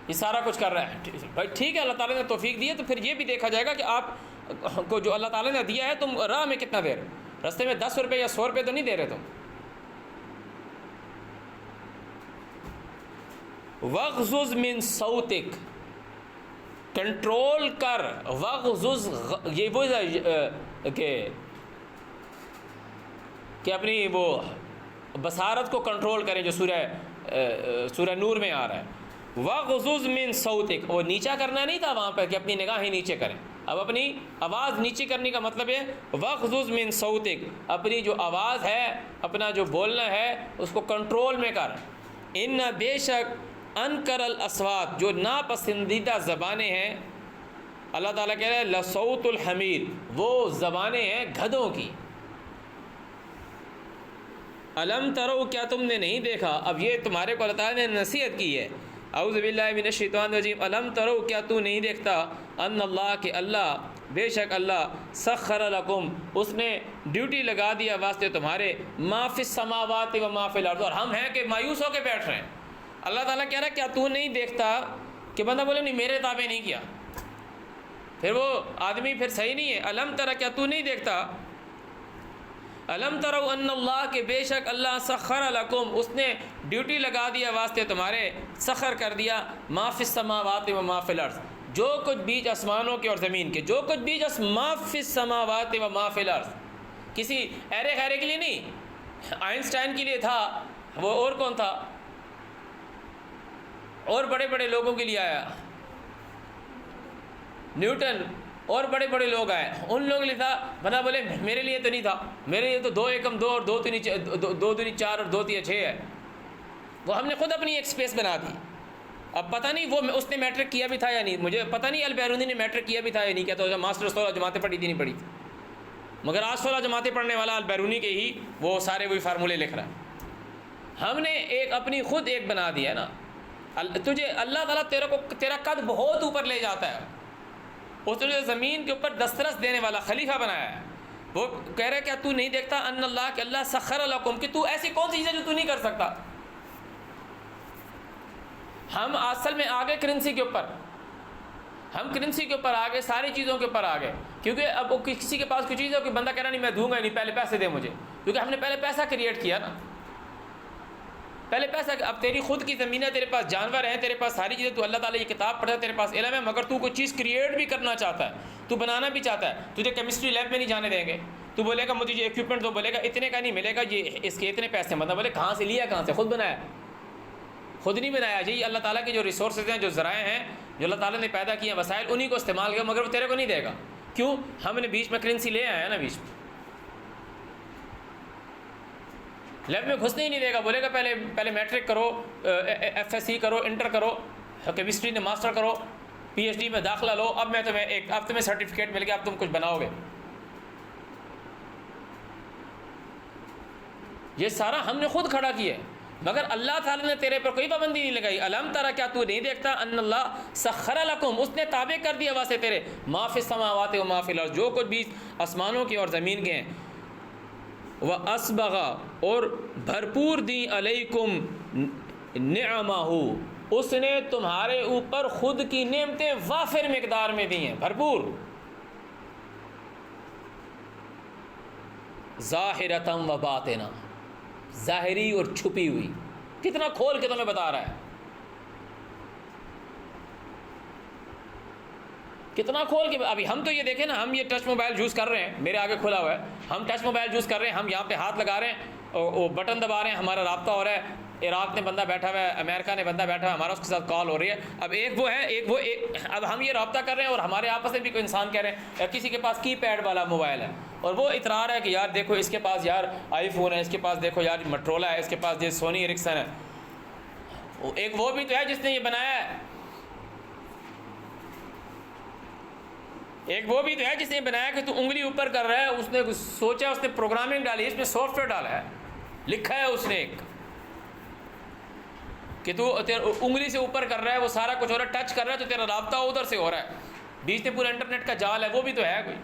یہ سارا کچھ کر رہا ہے. بھائی ٹھیک ہے، اللہ تعالیٰ نے توفیق دی ہے تو پھر یہ بھی دیکھا جائے گا کہ آپ کو جو اللہ تعالیٰ نے دیا ہے تم راہ میں کتنا دے رہے ہو. رستے میں 10 روپے یا 100 روپے تو نہیں دے رہے تم. وَغْضُضْ مِن صَوْتِكَ، کنٹرول کر، وغضض، یہ وہ کہ اپنی وہ بصارت کو کنٹرول کریں، جو سورہ نور میں آ رہا ہے. وغضض من صوتک، وہ نیچا کرنا نہیں تھا وہاں پہ کہ اپنی نگاہیں نیچے کریں، اب اپنی آواز نیچے کرنے کا مطلب ہے وغضض من صوتک، اپنی جو آواز ہے، اپنا جو بولنا ہے اس کو کنٹرول میں کر. ان بے شک انکر الاصوات، جو ناپسندیدہ زبانیں ہیں، اللہ تعالیٰ کہہ رہے ہیں لصوت الحمیر، وہ زبانیں ہیں گدھوں کی. الم ترو، کیا تم نے نہیں دیکھا، اب یہ تمہارے کو اللہ تعالیٰ نے نصیحت کی ہے. اعوذ باللہ من الشیطان الرجیم. الم ترو، کیا تو نہیں دیکھتا، ان اللہ، کہ اللہ، بے شک اللہ، سخر لکم، اس نے ڈیوٹی لگا دیا واسطے تمہارے، ما فی السماوات و ما فی الارض. اور ہم ہیں کہ مایوس ہو کے بیٹھ رہے ہیں. اللہ تعالیٰ کہہ رہا ہے کیا تو نہیں دیکھتا، کہ بندہ بولے نہیں میرے تابع نہیں کیا، پھر وہ آدمی پھر صحیح نہیں ہے. الم ترا، کیا تو نہیں دیکھتا، الم ترو ان اللہ، کہ بے شک اللہ، سخر لکم، اس نے ڈیوٹی لگا دیا واسطے تمہارے، سخر کر دیا، ما فی السماوات و ما فی الارض، جو کچھ بیچ آسمانوں کے اور زمین کے، جو کچھ بیچ ما فی السماوات و ما فی الارض. کسی ایرے خیرے کے لیے نہیں، آئنسٹائن کے لیے تھا وہ، اور کون تھا، اور بڑے بڑے لوگوں کے لیے آیا، نیوٹن اور بڑے بڑے لوگ آئے، ان لوگوں کے لیے تھا. بنا بولے میرے لیے تو نہیں تھا، میرے لیے تو 2 ایکم 2 اور 2 دونی 4 اور 2 تیا 6 ہے. وہ ہم نے خود اپنی ایک اسپیس بنا دی. اب پتہ نہیں وہ اس نے میٹرک کیا بھی تھا یا نہیں، مجھے پتہ نہیں البیرونی نے میٹرک کیا بھی تھا یا نہیں کیا، تو ماسٹر 16 جماعتیں پڑھی تھی نہیں پڑھی تھی، مگر آج 16 جماعتیں پڑھنے والا البیرونی کے ہی وہ سارے وہی فارمولے لکھ رہا ہے. ہم نے ایک اپنی خود ایک بنا دیا نا. تجھے اللہ تعالیٰ تیرا قد بہت اوپر لے جاتا ہے. اس نے زمین کے اوپر دسترس دینے والا خلیفہ بنایا ہے. وہ کہہ رہے کیا تو نہیں دیکھتا، ان اللہ، کہ اللہ سخر لکم، کہ تو ایسی کون سی چیز ہے جو تو نہیں کر سکتا. ہم اصل میں آگے کرنسی کے اوپر، ہم کرنسی کے اوپر آگے، ساری چیزوں کے اوپر آگے، کیونکہ اب کسی کے پاس کوئی چیز ہے کہ بندہ کہہ رہا نہیں میں دوں گا نہیں، پہلے پیسے دے مجھے، کیونکہ ہم نے پہلے پیسہ کریٹ کیا نا، پہلے پیسہ. اب تیری خود کی زمین ہے، تیرے پاس جانور ہیں، تیرے پاس ساری چیزیں، تو اللہ تعالیٰ یہ کتاب پڑھتا ہے، تیرے پاس علم ہے، مگر تو کوئی چیز کریٹ بھی کرنا چاہتا ہے، تو بنانا بھی چاہتا ہے. تجھے کیمسٹری لیب میں نہیں جانے دیں گے، تو بولے گا مجھے یہ ایکوپمنٹ دو، بولے گا اتنے کا نہیں ملے گا، یہ اس کے اتنے پیسے. مطلب بولے کہاں سے لیا، کہاں سے، خود بنایا، خود نہیں بنایا. یہی اللہ تعالیٰ کے جو ریسورسز ہیں، جو ذرائع ہیں، جو اللہ تعالیٰ نے پیدا کیے ہیں وسائل، انہیں کو استعمال کیا، مگر وہ تیرے کو نہیں دے گا. کیوں؟ ہم نے بیچ میں کرنسی لے آیا ہے نا، بیچ میں لیب میں گھسنے ہی نہیں دے گا. بولے گا پہلے میٹرک کرو، ایف ایس سی کرو، انٹر کرو، کیمسٹری نے ماسٹر کرو، پی ایچ ڈی میں داخلہ لو، اب تمہیں سرٹیفکیٹ مل گیا، اب تم کچھ بناؤ گے. یہ سارا ہم نے خود کھڑا کیا ہے. مگر اللہ تعالیٰ نے تیرے پر کوئی پابندی نہیں لگائی. الم ترى کیا تو نہیں دیکھتا ان اللہ سخر لکم اس نے تابع کر دیا واسطے تیرے ما فی السماوات و ما فی الارض جو کچھ بھی آسمانوں کے اور زمین کے ہیں. واسبغ اور بھرپور دی علیکم نعمہ اس نے تمہارے اوپر خود کی نعمتیں وافر مقدار میں دی ہیں بھرپور. ظاہرتم و باطنہ ظاہری اور چھپی ہوئی. کتنا کھول کے تمہیں بتا رہا ہے, کتنا کھول کے. ابھی ہم تو یہ دیکھیں نا, ہم یہ ٹچ موبائل یوز کر رہے ہیں, میرے آگے کھلا ہوا ہے, ہم ٹچ موبائل یوز کر رہے ہیں, ہم یہاں پہ ہاتھ لگا رہے ہیں, وہ بٹن دبا رہے ہیں, ہمارا رابطہ ہو رہا ہے. عراق میں بندہ بیٹھا ہوا ہے, امریکہ نے بندہ بیٹھا ہوا ہے, ہمارا اس کے ساتھ کال ہو رہی ہے. اب ایک وہ ہے, ایک وہ اب ہم یہ رابطہ کر رہے ہیں اور ہمارے آپس میں بھی کوئی انسان کہہ رہے ہیں, کسی کے پاس کی پیڈ والا موبائل ہے اور وہ اترا رہا ہے کہ یار دیکھو اس کے پاس یار آئی فون ہے, اس کے پاس دیکھو یار مٹرولا ہے, اس کے پاس یہ سونی ایرکسن ہے. ایک وہ بھی تو ہے جس نے یہ بنایا ہے, ایک وہ بھی تو ہے جس نے بنایا کہ تو انگلی اوپر کر رہا ہے, اس نے سوچا, اس نے پروگرامنگ ڈالی, اس میں سافٹ ویئر ڈالا ہے, لکھا ہے اس نے ایک کہ تو انگلی سے اوپر کر رہا ہے, وہ سارا کچھ ہو رہا ہے, ٹچ کر رہا ہے تو تیرا رابطہ ادھر سے ہو رہا ہے, بیچ میں پورا انٹرنیٹ کا جال ہے. وہ بھی تو ہے کوئی.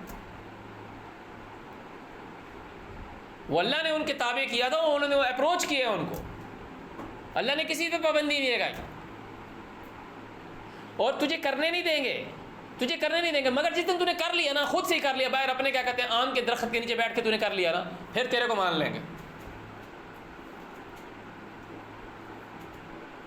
وہ اللہ نے ان کے تابع کیا تھا, انہوں نے وہ اپروچ کیا ان کو, اللہ نے کسی پہ پابندی نہیں لگائی اور تجھے کرنے نہیں دیں گے, تجھے کرنے نہیں دیں گے. مگر جس دن تو نے کر لیا نا, خود سے ہی کر لیا, باہر اپنے کیا کہتے ہیں آم کے درخت کے نیچے بیٹھ کے تو نے کر لیا نا, پھر تیرے کو مان لیں گے.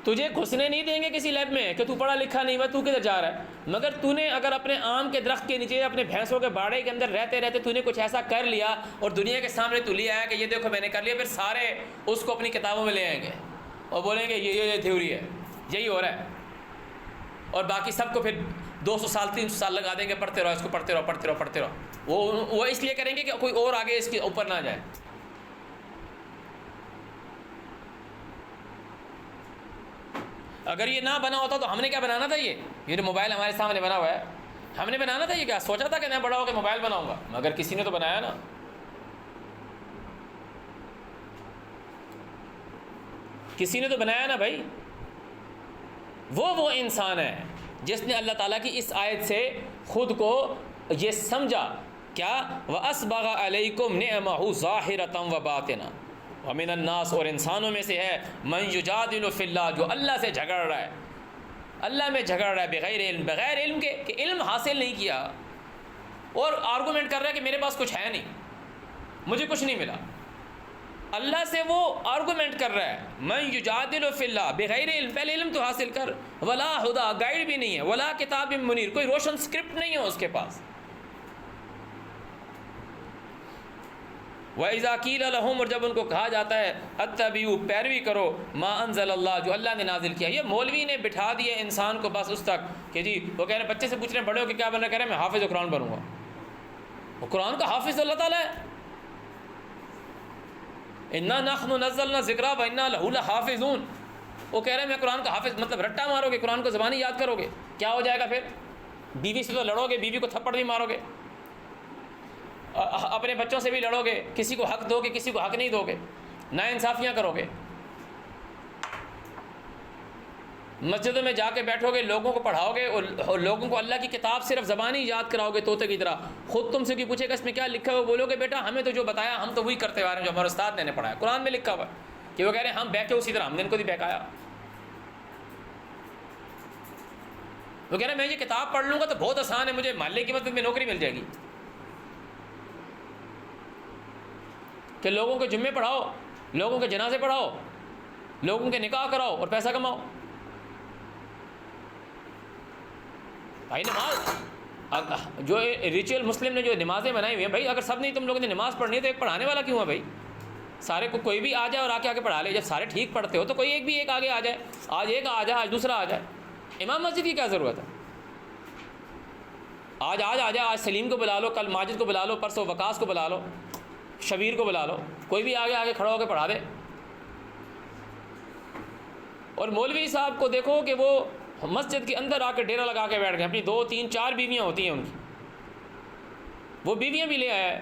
تجھے گھسنے نہیں دیں گے کسی لیب میں کہ تو پڑھا لکھا نہیں ہوا, تو کدھر جا رہا ہے. مگر تو نے اگر اپنے آم کے درخت کے نیچے اپنے بھینسوں کے باڑے کے اندر رہتے رہتے تو نے کچھ ایسا کر لیا اور دنیا کے سامنے تو لیا ہے کہ یہ دیکھو میں نے کر لیا, پھر سارے اس کو اپنی کتابوں میں لے آئیں گے اور بولیں گے یہ تھیوری ہے, یہی ہو رہا ہے, اور باقی سب کو پھر 200 سال 300 سال لگا دیں گے, پڑھتے رہو اس کو, پڑھتے رہو پڑھتے رہو پڑھتے رہو. وہ اس لیے کریں گے کہ کوئی اور آگے اس کے اوپر نہ جائے. اگر یہ نہ بنا ہوتا تو ہم نے کیا بنانا تھا, یہ جو موبائل ہمارے سامنے بنا ہوا ہے, ہم نے بنانا تھا. یہ کیا سوچا تھا کہ میں بڑا ہو کے موبائل بناؤں گا, مگر کسی نے تو بنایا نا. کسی نے تو بنایا نا بھائی. وہ انسان ہے جس نے اللہ تعالیٰ کی اس آیت سے خود کو یہ سمجھا کیا, وَأَسْبَغَ عَلَيْكُمْ نِعْمَهُ ظَاهِرَةً وَبَاطِنًا. وَمِنَ النَّاسِ اور انسانوں میں سے ہے مَن يُجَادِلُ فِي اللَّهِ جو اللہ سے جھگڑ رہا ہے, اللہ میں جھگڑ رہا ہے, بغیر علم, بغیر علم کے کہ علم حاصل نہیں کیا اور آرگومنٹ کر رہا ہے کہ میرے پاس کچھ ہے نہیں, مجھے کچھ نہیں ملا. اللہ سے وہ آرگومنٹ کر رہا ہے, من یجادل فی اللہ بغیر علم, پہلے علم تو حاصل کر. ولا ہدا گائیڈ بھی نہیں ہے, ولا کتاب منیر کوئی روشن اسکرپٹ نہیں ہے اس کے پاس. وَإِذَا قِيلَ لَهُمْ اور جب ان کو کہا جاتا ہے اتبعوا پیروی کرو ما انزل اللہ جو اللہ نے نازل کیا. یہ مولوی نے بٹھا دیا انسان کو بس اس تک کہ جی وہ کہہ رہے ہیں, بچے سے پوچھ رہے ہیں بڑے ہو کہ کیا بننا, کہہ رہے ہیں میں حافظ قرآن بنوں گا. وہ قرآن کا حافظ اللہ تعالیٰ ہے. انا نحن نزلنا الذکر وانا لہ لحافظون. وہ کہہ رہے ہیں میں قرآن کا حافظ, مطلب رٹا مارو گے, قرآن کو زبانی یاد کرو گے, کیا ہو جائے گا پھر؟ بیوی سے تو لڑو گے, بیوی کو تھپڑ بھی مارو گے, اپنے بچوں سے بھی لڑو گے, کسی کو حق دو گے کسی کو حق نہیں دو گے, ناانصافیاں کرو گے, مسجدوں میں جا کے بیٹھو گے, لوگوں کو پڑھاؤ گے اور لوگوں کو اللہ کی کتاب صرف زبانی یاد کراؤ گے طوطے کی طرح. خود تم سے کوئی پوچھے گا اس میں کیا لکھا ہوا, بولو گے بیٹا ہمیں تو جو بتایا ہم تو وہی کرتے آ رہے ہیں جو ہمارے استاد نے پڑھایا, قرآن میں لکھا ہوا ہے. کہ وہ کہہ رہے ہیں ہم بہکے اسی طرح, ہم نے ان کو بھی بہکایا. وہ کہہ رہے ہیں میں یہ کتاب پڑھ لوں گا تو بہت آسان ہے, مجھے محلے کی مسجد میں نوکری مل جائے گی. کہ لوگوں کے جمعے پڑھاؤ, لوگوں کے جنازے پڑھاؤ, لوگوں کے نکاح کراؤ اور پیسہ کماؤ. بھائی نماز جو ریچول مسلم نے جو نمازیں بنائی ہوئی ہیں, بھائی اگر سب نہیں تم لوگوں نے نماز پڑھنی ہے تو ایک پڑھانے والا کیوں ہے بھائی؟ سارے کو کوئی بھی آ جائے اور آ کے پڑھا لے. جب سارے ٹھیک پڑھتے ہو تو کوئی ایک بھی ایک آگے آ جائے, آج ایک آ جائے آج دوسرا آ جائے. امام مسجد کی کیا ضرورت ہے؟ آج آ جائے, آج سلیم کو بلا لو, کل ماجد کو بلا لو, پرسوں وقاص کو بلا لو, شبیر کو بلا لو, کوئی بھی آگے کھڑا ہو کے پڑھا دے. اور مولوی صاحب کو دیکھو کہ وہ مسجد کے اندر آ کے ڈیرا لگا کے بیٹھ گئے, اپنی 2 3 4 بیویاں ہوتی ہیں ان کی, وہ بیویاں بھی لے آیا ہے.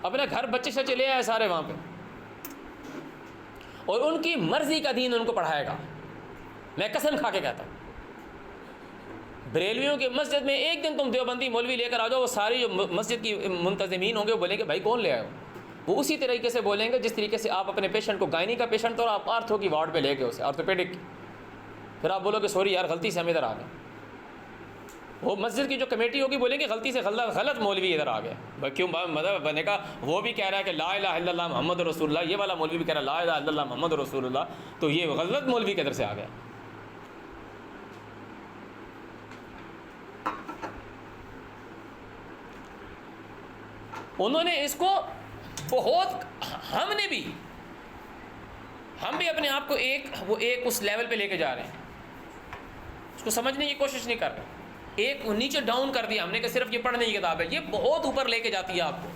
اپنے گھر بچے سے چلے آئے سارے وہاں پہ، اور ان کی مرضی کا دین ان کو پڑھائے گا. میں قسم کھا کے کہتا ہوں، بریلویوں کی مسجد میں ایک دن تم دیوبندی مولوی لے کر آ جاؤ، وہ ساری جو مسجد کی منتظمین ہوں گے وہ بولیں گے بھائی کون لے آئے ہو. وہ اسی طریقے سے بولیں گے جس طریقے سے آپ اپنے پیشنٹ کو، گائنی کا پیشنٹ اور آپ آرتھو کی وارڈ پہ لے گئے اسے، آرتھوپیڈک، پھر آپ بولو کہ سوری یار غلطی سے ہم ادھر آ گئے. وہ مسجد کی جو کمیٹی ہوگی بولیں گے غلطی سے غلط مولوی ادھر آ گئے. کیوں؟ مطلب بنے کا وہ بھی کہہ رہا ہے کہ لا الہ الا اللہ محمد رسول اللہ، یہ والا مولوی بھی کہہ رہا ہے لا الہ الا اللہ محمد رسول اللہ، تو یہ غلط مولوی کدھر سے آ گیا. انہوں نے اس کو بہت، ہم بھی اپنے آپ کو ایک اس لیول پہ لے کے جا رہے ہیں، اس کو سمجھنے کی کوشش نہیں کر رہے. ایک نیچے ڈاؤن کر دیا ہم نے کہ صرف یہ پڑھنے کی کتاب ہے، یہ بہت اوپر لے کے جاتی ہے آپ کو.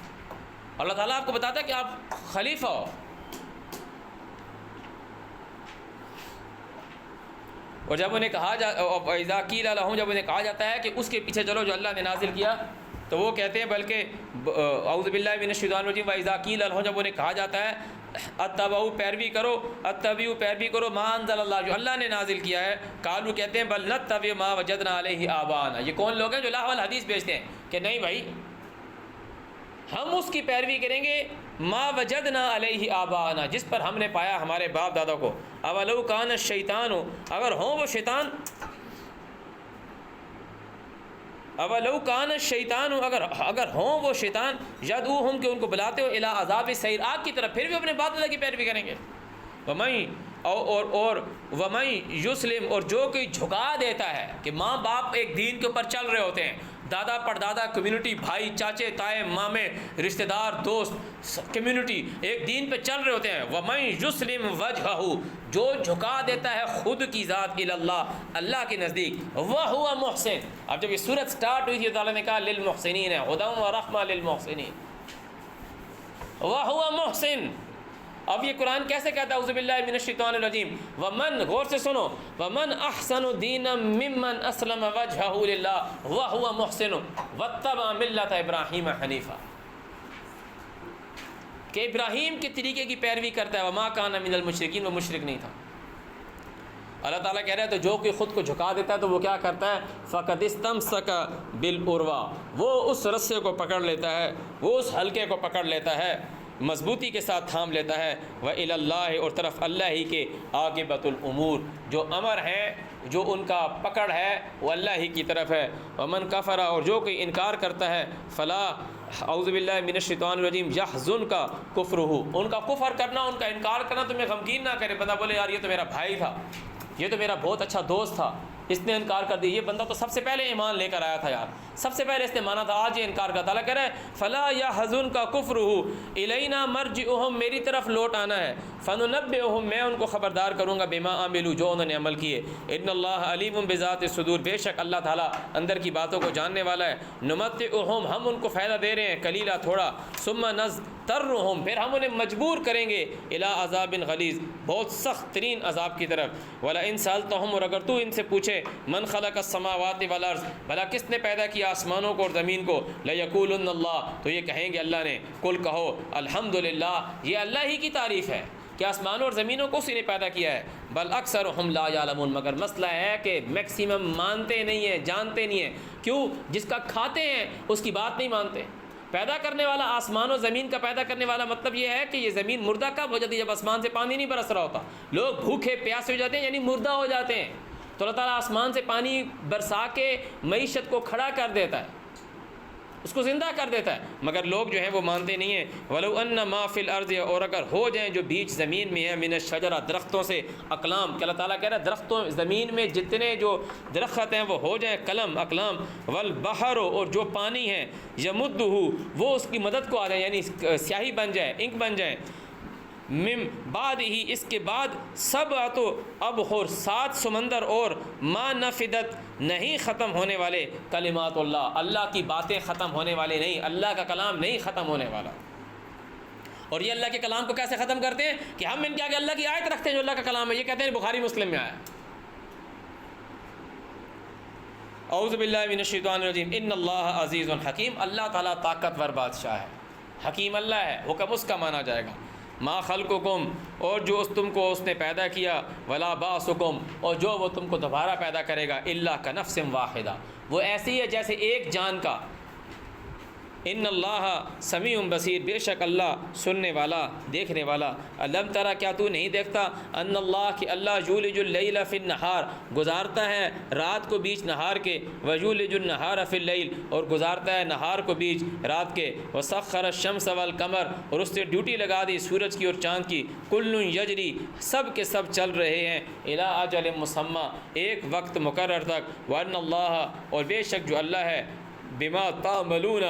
اللہ تعالیٰ آپ کو بتاتا ہے کہ آپ خلیفہ ہو. اور جب انہیں کہا اذا قیل لہم، جب انہیں کہا جاتا ہے کہ اس کے پیچھے چلو جو اللہ نے نازل کیا، تو وہ کہتے ہیں بلکہ اعوذ باللہ من الشیطان الرجیم واذا قیل لہم، جب انہیں کہا جاتا ہے اتبعوا پیروی کرو ما انزل اللہ، جو اللہ نے نازل کیا ہے، قالوا کہتے ہیں بل نتبع ما وجدنا علیہ آباءنا. یہ کون لوگ ہیں جو لاہ الحدیث بیچتے ہیں کہ نہیں بھائی ہم اس کی پیروی کریں گے ما وجدنا علیہ آباءنا، جس پر ہم نے پایا ہمارے باپ دادا کو. اولو کان الشیطان، اگر ہوں وہ شیطان، اولو کان الشیطان، اگر ہوں وہ شیطان، یدعوہم، کہ ان کو بلاتے ہو، الی عذاب السعیر، آگ کی طرف، پھر بھی اپنے باپ دادا کی پیروی کریں گے. ومن یسلم، اور جو کوئی جھکا دیتا ہے، کہ ماں باپ ایک دین کے اوپر چل رہے ہوتے ہیں، دادا پردادا کمیونٹی، بھائی چاچے تائے مامے رشتہ دار دوست کمیونٹی ایک دین پہ چل رہے ہوتے ہیں. ومن یسلم وجہہ، جو جھکا دیتا ہے خود کی ذات الی اللہ، اللہ کے نزدیک، وہو محسن. اب جب یہ سورت سٹارٹ ہوئی تھی تعالیٰ نے کہا للمحسنین، ہدی و رحمہ للمحسنین، وہو محسن. اب یہ قرآن کیسے کہتا ہے اعوذ باللہ من الشیطان الرجیم، ومن، غور سے سنو، ومن احسن دینا ممن اسلم وجہہ للہ وہو محسن واتبع ملت ابراہیم حنیفا، کہ ابراہیم کے طریقے کی پیروی کرتا ہے. وما کان من المشرکین، وہ مشرک نہیں تھا. اللہ تعالیٰ کہہ رہا ہے تو جو کہ خود کو جھکا دیتا ہے تو وہ کیا کرتا ہے، فقد استمسک بالعروہ، وہ اس رسے کو پکڑ لیتا ہے، وہ اس حلقے کو پکڑ لیتا ہے، مضبوطی کے ساتھ تھام لیتا ہے. وَإِلَى اللَّهِ، اور طرف اللہ ہی کے عاقبۃ الامور، جو امر ہے، جو ان کا پکڑ ہے وہ اللہ ہی کی طرف ہے. ومن کفر، اور جو کوئی انکار کرتا ہے، فلا، اعوذ باللہ من الشیطان الرجیم، یحزن کا کفرہ، ان کا کفر کرنا، ان کا انکار کرنا تمہیں غمگین نہ کرے. بندہ بولے یار یہ تو میرا بھائی تھا، یہ تو میرا بہت اچھا دوست تھا، اس نے انکار کر دیا، یہ بندہ تو سب سے پہلے ایمان لے کر آیا تھا یار، سب سے پہلے اس نے مانا تھا، آج یہ انکار کا. تعالیٰ کہہ رہا ہے فلا یحزن کا کفرہ الینا مرجعہم، میری طرف لوٹ آنا ہے، فننبئہم، میں ان کو خبردار کروں گا، بما عملوا، جو انہوں نے عمل کیے. ان اللہ علیم بذات الصدور، بے شک اللہ تعالیٰ اندر کی باتوں کو جاننے والا ہے. نمتعہم، ہم ان کو فائدہ دے رہے ہیں، قلیلا، تھوڑا، ثم نضطرہم، پھر ہم انہیں مجبور کریں گے، الی عذاب غلیظ، بہت سخت ترین عذاب کی طرف. ولئن سألتہم، اور اگر تو ان سے پوچھے، من خلق السماوات والارض، بھلا کس نے پیدا کیا آسمانوں کو اور زمین کو، لیقولن اللہ، تو یہ کہیں گے اللہ نے. قل کہو الحمدللہ، یہ اللہ ہی کی تعریف ہے کہ آسمانوں اور زمینوں کو اسی نے پیدا کیا ہے. بل اکثرہم لا یعلمون، مگر مسئلہ ہے کہ میکسیمم مانتے نہیں ہیں، جانتے نہیں ہیں. کیوں؟ جس کا کھاتے ہیں اس کی بات نہیں مانتے. پیدا کرنے والا، آسمان و زمین کا پیدا کرنے والا مطلب یہ ہے کہ یہ زمین مردہ کب ہو جاتی ہے؟ جب آسمان سے پانی نہیں برس رہا ہوتا، لوگ بھوکے پیاسے ہو جاتے ہیں، یعنی مردہ ہو جاتے ہیں، تو اللہ تعالیٰ آسمان سے پانی برسا کے معیشت کو کھڑا کر دیتا ہے، اس کو زندہ کر دیتا ہے. مگر لوگ جو ہیں وہ مانتے نہیں ہیں. ولو ان ما فی الارض، اور اگر ہو جائیں جو بیچ زمین میں ہے، من الشجرہ، درختوں سے، اقلام، کہ اللہ تعالیٰ کہہ رہا ہے درختوں، زمین میں جتنے جو درخت ہیں وہ ہو جائیں قلم، اقلام، والبحر، اور جو پانی ہے، یمدہ، وہ اس کی مدد کو آ جائیں، یعنی سیاہی بن جائے، انک بن جائیں، من بعد ہی، اس کے بعد، سبعۃ ابحر، 7 سمندر، اور ما نفدت، نہیں ختم ہونے والے، کلمات اللہ، اللہ کی باتیں ختم ہونے والے نہیں، اللہ کا کلام نہیں ختم ہونے والا. اور یہ اللہ کے کلام کو کیسے ختم کرتے ہیں کہ ہم ان کے آگے اللہ کی آیت رکھتے ہیں جو اللہ کا کلام ہے، یہ کہتے ہیں بخاری مسلم میں آیا. اعوذ باللہ من الشیطان الرجیم، ان اللہ عزیز حکیم، اللہ تعالیٰ طاقتور بادشاہ ہے. حکیم اللہ ہے، حکم اس کا مانا جائے گا۔ ما خلقکم، اور جو تم کو اس نے پیدا کیا، ولا بعثکم، اور جو وہ تم کو دوبارہ پیدا کرے گا، الا کنفس واحدہ، وہ ایسی ہے جیسے ایک جان کا۔ ان اللہ سمیع بصیر، بے شک اللہ سننے والا دیکھنے والا۔ الم ترى، کیا تو نہیں دیکھتا، ان اللہ کہ اللہ یولج اللیل فی النہار، گزارتا ہے رات کو بیچ نہار کے، ویولج النہار فی اللیل، اور گزارتا ہے نہار کو بیچ رات کے، وسخر الشمس والقمر، اور اس نے ڈیوٹی لگا دی سورج کی اور چاند کی، کل یجری، سب کے سب چل رہے ہیں، الی اجل مسمی، ایک وقت مقرر تک، وان اللہ، اور بے شک جو اللہ ہے، بما تعملون،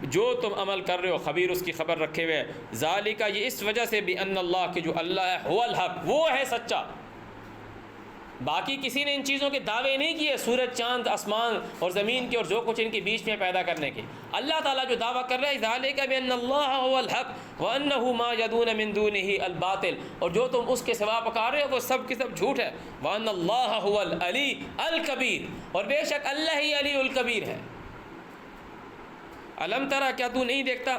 جو تم عمل کر رہے ہو، خبیر، اس کی خبر رکھے ہوئے۔ ذالک، یہ اس وجہ سے بھی، ان اللہ، کہ جو اللہ ہے، هو الحق، وہ ہے سچا۔ باقی کسی نے ان چیزوں کے دعوے نہیں کیے، سورج، چاند، آسمان اور زمین کے اور جو کچھ ان کے بیچ میں پیدا کرنے کے۔ اللہ تعالیٰ جو دعویٰ کر رہا ہے، ذالک بان اللہ هو الحق وانہ ما یدعون من دونہ الباطل، اور جو تم اس کے سوا پکار رہے ہو وہ سب کے سب جھوٹ ہے۔ وان اللہ هو العلی الکبیر، اور بے شک اللہ ہی علی الکبیر ہے۔ الم ترى، کیا تو نہیں دیکھتا،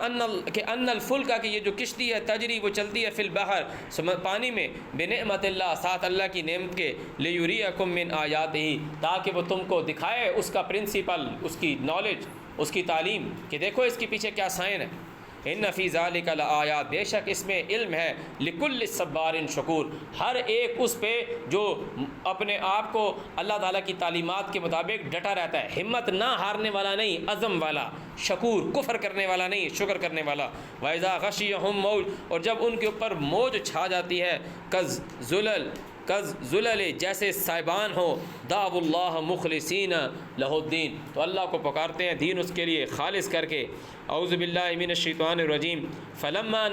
ان الفلک، کہ یہ جو کشتی ہے، تجری، وہ چلتی ہے، فی البحر، پانی میں، بنعمت اللہ، ساتھ اللہ کی نعمت کے، لیریکم من آیاتہ، تاکہ وہ تم کو دکھائے اس کا پرنسپل، اس کی نالج، اس کی تعلیم، کہ دیکھو اس کے پیچھے کیا سائن ہے۔ ان فی ذالک لآیات، بے شک اس میں علم ہے، لکل صبار شکور، ہر ایک اس پہ جو اپنے آپ کو اللہ تعالیٰ کی تعلیمات کے مطابق ڈٹا رہتا ہے، ہمت نہ ہارنے والا نہیں، عزم والا، شکور، کفر کرنے والا نہیں، شکر کرنے والا۔ وَإِذَا غَشِيَهُمْ موج، اور جب ان کے اوپر موج چھا جاتی ہے، کز زلل، جیسے سائبان ہو، دعوا اللہ مخلصین لہ الدین، تو اللہ کو پکارتے ہیں دین اس کے لیے خالص کر کے۔ اعوذ باللہ من الشیطان الرجیم۔ فلما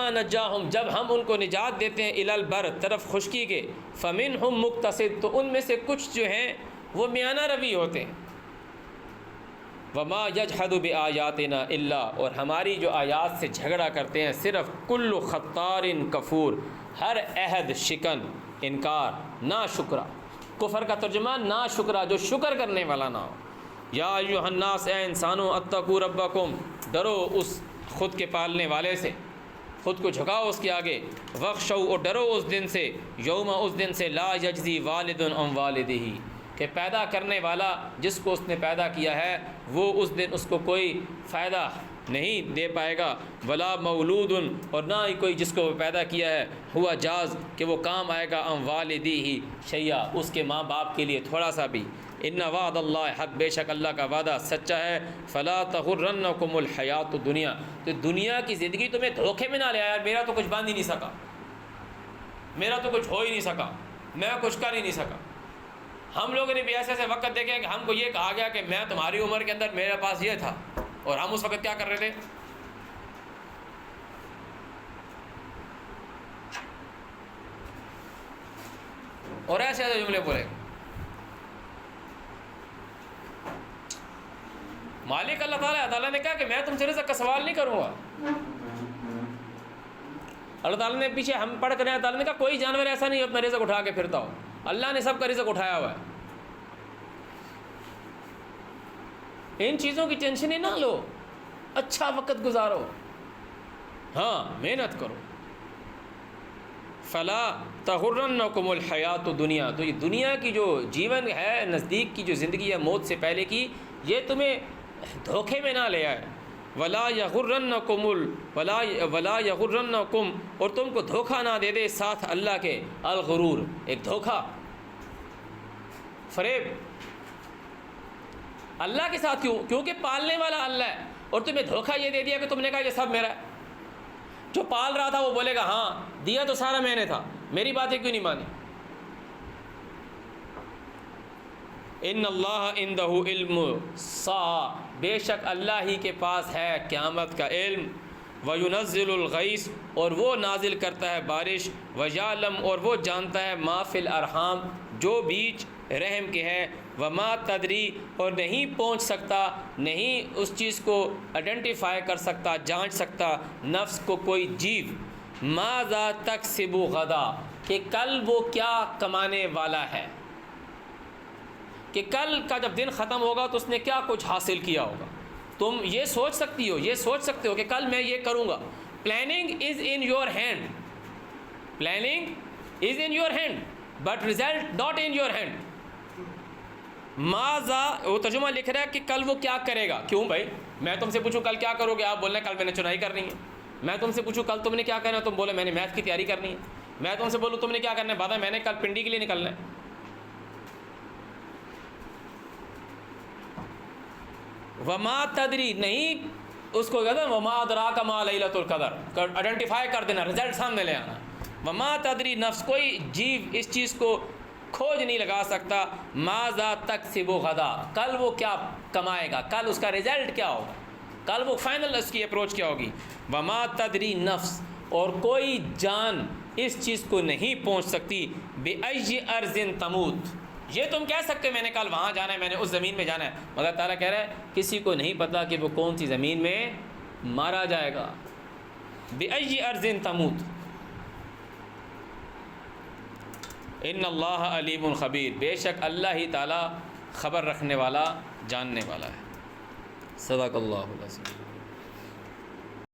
نجاہم، جب ہم ان کو نجات دیتے ہیں، الی البر، طرف خشکی کے، فمنہم مقتصد، تو ان میں سے کچھ جو ہیں وہ میانہ روی ہوتے ہیں۔ وما یجحد بآیاتنا الا، اور ہماری جو آیات سے جھگڑا کرتے ہیں صرف کل خطار کفور، ہر عہد شکن، انکار، نا شکرا۔ کفر کا ترجمہ نا شکرا، جو شکر کرنے والا نہ ہو۔ یا ایھا الناس، اے انسانوں، اتقوا ربکم، ڈرو اس خود کے پالنے والے سے، خود کو جھکاؤ اس کے آگے، وخشوا، اور ڈرو اس دن سے، یوم، اس دن سے، لا یجزی والد عن والدہ، کہ پیدا کرنے والا جس کو اس نے پیدا کیا ہے وہ اس دن اس کو کوئی فائدہ نہیں دے پائے گا، ولا مولود، اور نہ ہی کوئی جس کو وہ پیدا کیا ہے، ہوا جاز، کہ وہ کام آئے گا، عن والدیہ شیئا، اس کے ماں باپ کے لیے تھوڑا سا بھی۔ ان وعد اللہ حق، بے شک اللہ کا وعدہ سچا ہے۔ فلا تغرنکم الحیات الدنیا، تو دنیا کی زندگی تمہیں دھوکے میں نہ لے آیا، میرا تو کچھ باندھ ہی نہیں سکا، میرا تو کچھ ہو ہی نہیں سکا، میں کچھ کر ہی نہیں سکا۔ ہم لوگوں نے بھی ایسے ایسے وقت دیکھے کہ ہم کو یہ کہا گیا کہ میں تمہاری عمر کے اندر میرے پاس یہ تھا، اور ہم اس وقت کیا کر رہے تھے؟ اور ایسے ایسے جملے بولے۔ مالک اللہ تعالیٰ نے کہا کہ میں تم سے رزق کا سوال نہیں کروں گا۔ اللہ تعالیٰ نے پیچھے ہم پڑھ کر، اللہ تعالیٰ نے کہا کوئی جانور ایسا نہیں اپنا رزق اٹھا کے پھرتا ہو، اللہ نے سب کا رزق اٹھایا ہوا ہے۔ ان چیزوں کی ٹینشنیں نہ لو، اچھا وقت گزارو، ہاں محنت کرو۔ فلا تغرنکم الحیات الدنیا، تو یہ دنیا کی جو جیون ہے، نزدیک کی جو زندگی ہے موت سے پہلے کی، یہ تمہیں دھوکے میں نہ لے آئے۔ ولا یغرنکم، اور تم کو دھوکہ نہ دے دے ساتھ اللہ کے، الغرور، ایک دھوکہ، فریب اللہ کے ساتھ۔ کیونکہ پالنے والا اللہ ہے، اور تمہیں دھوکہ یہ دے دیا کہ تم نے کہا یہ سب میرا ہے۔ جو پال رہا تھا وہ بولے گا ہاں دیا تو سارا میں نے تھا، میری باتیں کیوں نہیں مانی۔ ان اللہ عندہ علم الساعہ، بے شک اللہ ہی کے پاس ہے قیامت کا علم، وینزل الغیث، اور وہ نازل کرتا ہے بارش، ویعلم، اور وہ جانتا ہے ما فی الارحام، جو بیچ رحم کے ہے، وما تدری، اور نہیں پہنچ سکتا، نہیں اس چیز کو آئیڈینٹیفائی کر سکتا، جانچ سکتا نفس کو کوئی جیو، ماذا تکسب غدا، کہ کل وہ کیا کمانے والا ہے، کہ کل کا جب دن ختم ہوگا تو اس نے کیا کچھ حاصل کیا ہوگا۔ تم یہ سوچ سکتی ہو، یہ سوچ سکتے ہو کہ کل میں یہ کروں گا. Planning is in your hand, planning is in your hand but result not in your hand. ماذا، وہ ترجمہ لکھ رہا ہے کہ کل وہ کیا کرے گا. کیوں بھائی، میں تم سے پوچھوں کل کیا کرو گے، آپ بولنا کل میں نے چنائی کرنی ہے. میں تم سے پوچھوں کل تم نے کیا کرنا ہے، تم بولے میں نے میتھ کی تیاری کرنی ہے. میں تم سے بولوں تم نے کیا کرنا ہے، بعد میں نے کل پنڈی کے لیے نکلنا ہے. وما تدری، نہیں اس کو کہتے ہیں وما ادراک ما لیلۃ القدر، آئیڈینٹیفائی کر دینا، رزلٹ سامنے لے آنا. وما تدری نفس، کوئی جیو اس چیز کو کھوج نہیں لگا سکتا، ماذا تکسب غدا، کل وہ کیا کمائے گا، کل اس کا رزلٹ کیا ہوگا، کل وہ فائنل اس کی اپروچ کیا ہوگی. وما تدری نفس، اور کوئی جان اس چیز کو نہیں پہنچ سکتی، بأی ارض تموت، یہ تم کہہ سکتے میں نے کل وہاں جانا ہے، میں نے اس زمین میں جانا ہے، مگر تعالیٰ کہہ رہا ہے کسی کو نہیں پتہ کہ وہ کون سی زمین میں مارا جائے گا. بأی ارض تموت. ان اللہ علیم خبیر، بے شک اللہ ہی تعالیٰ خبر رکھنے والا، جاننے والا ہے. صدق اللہ العظیم.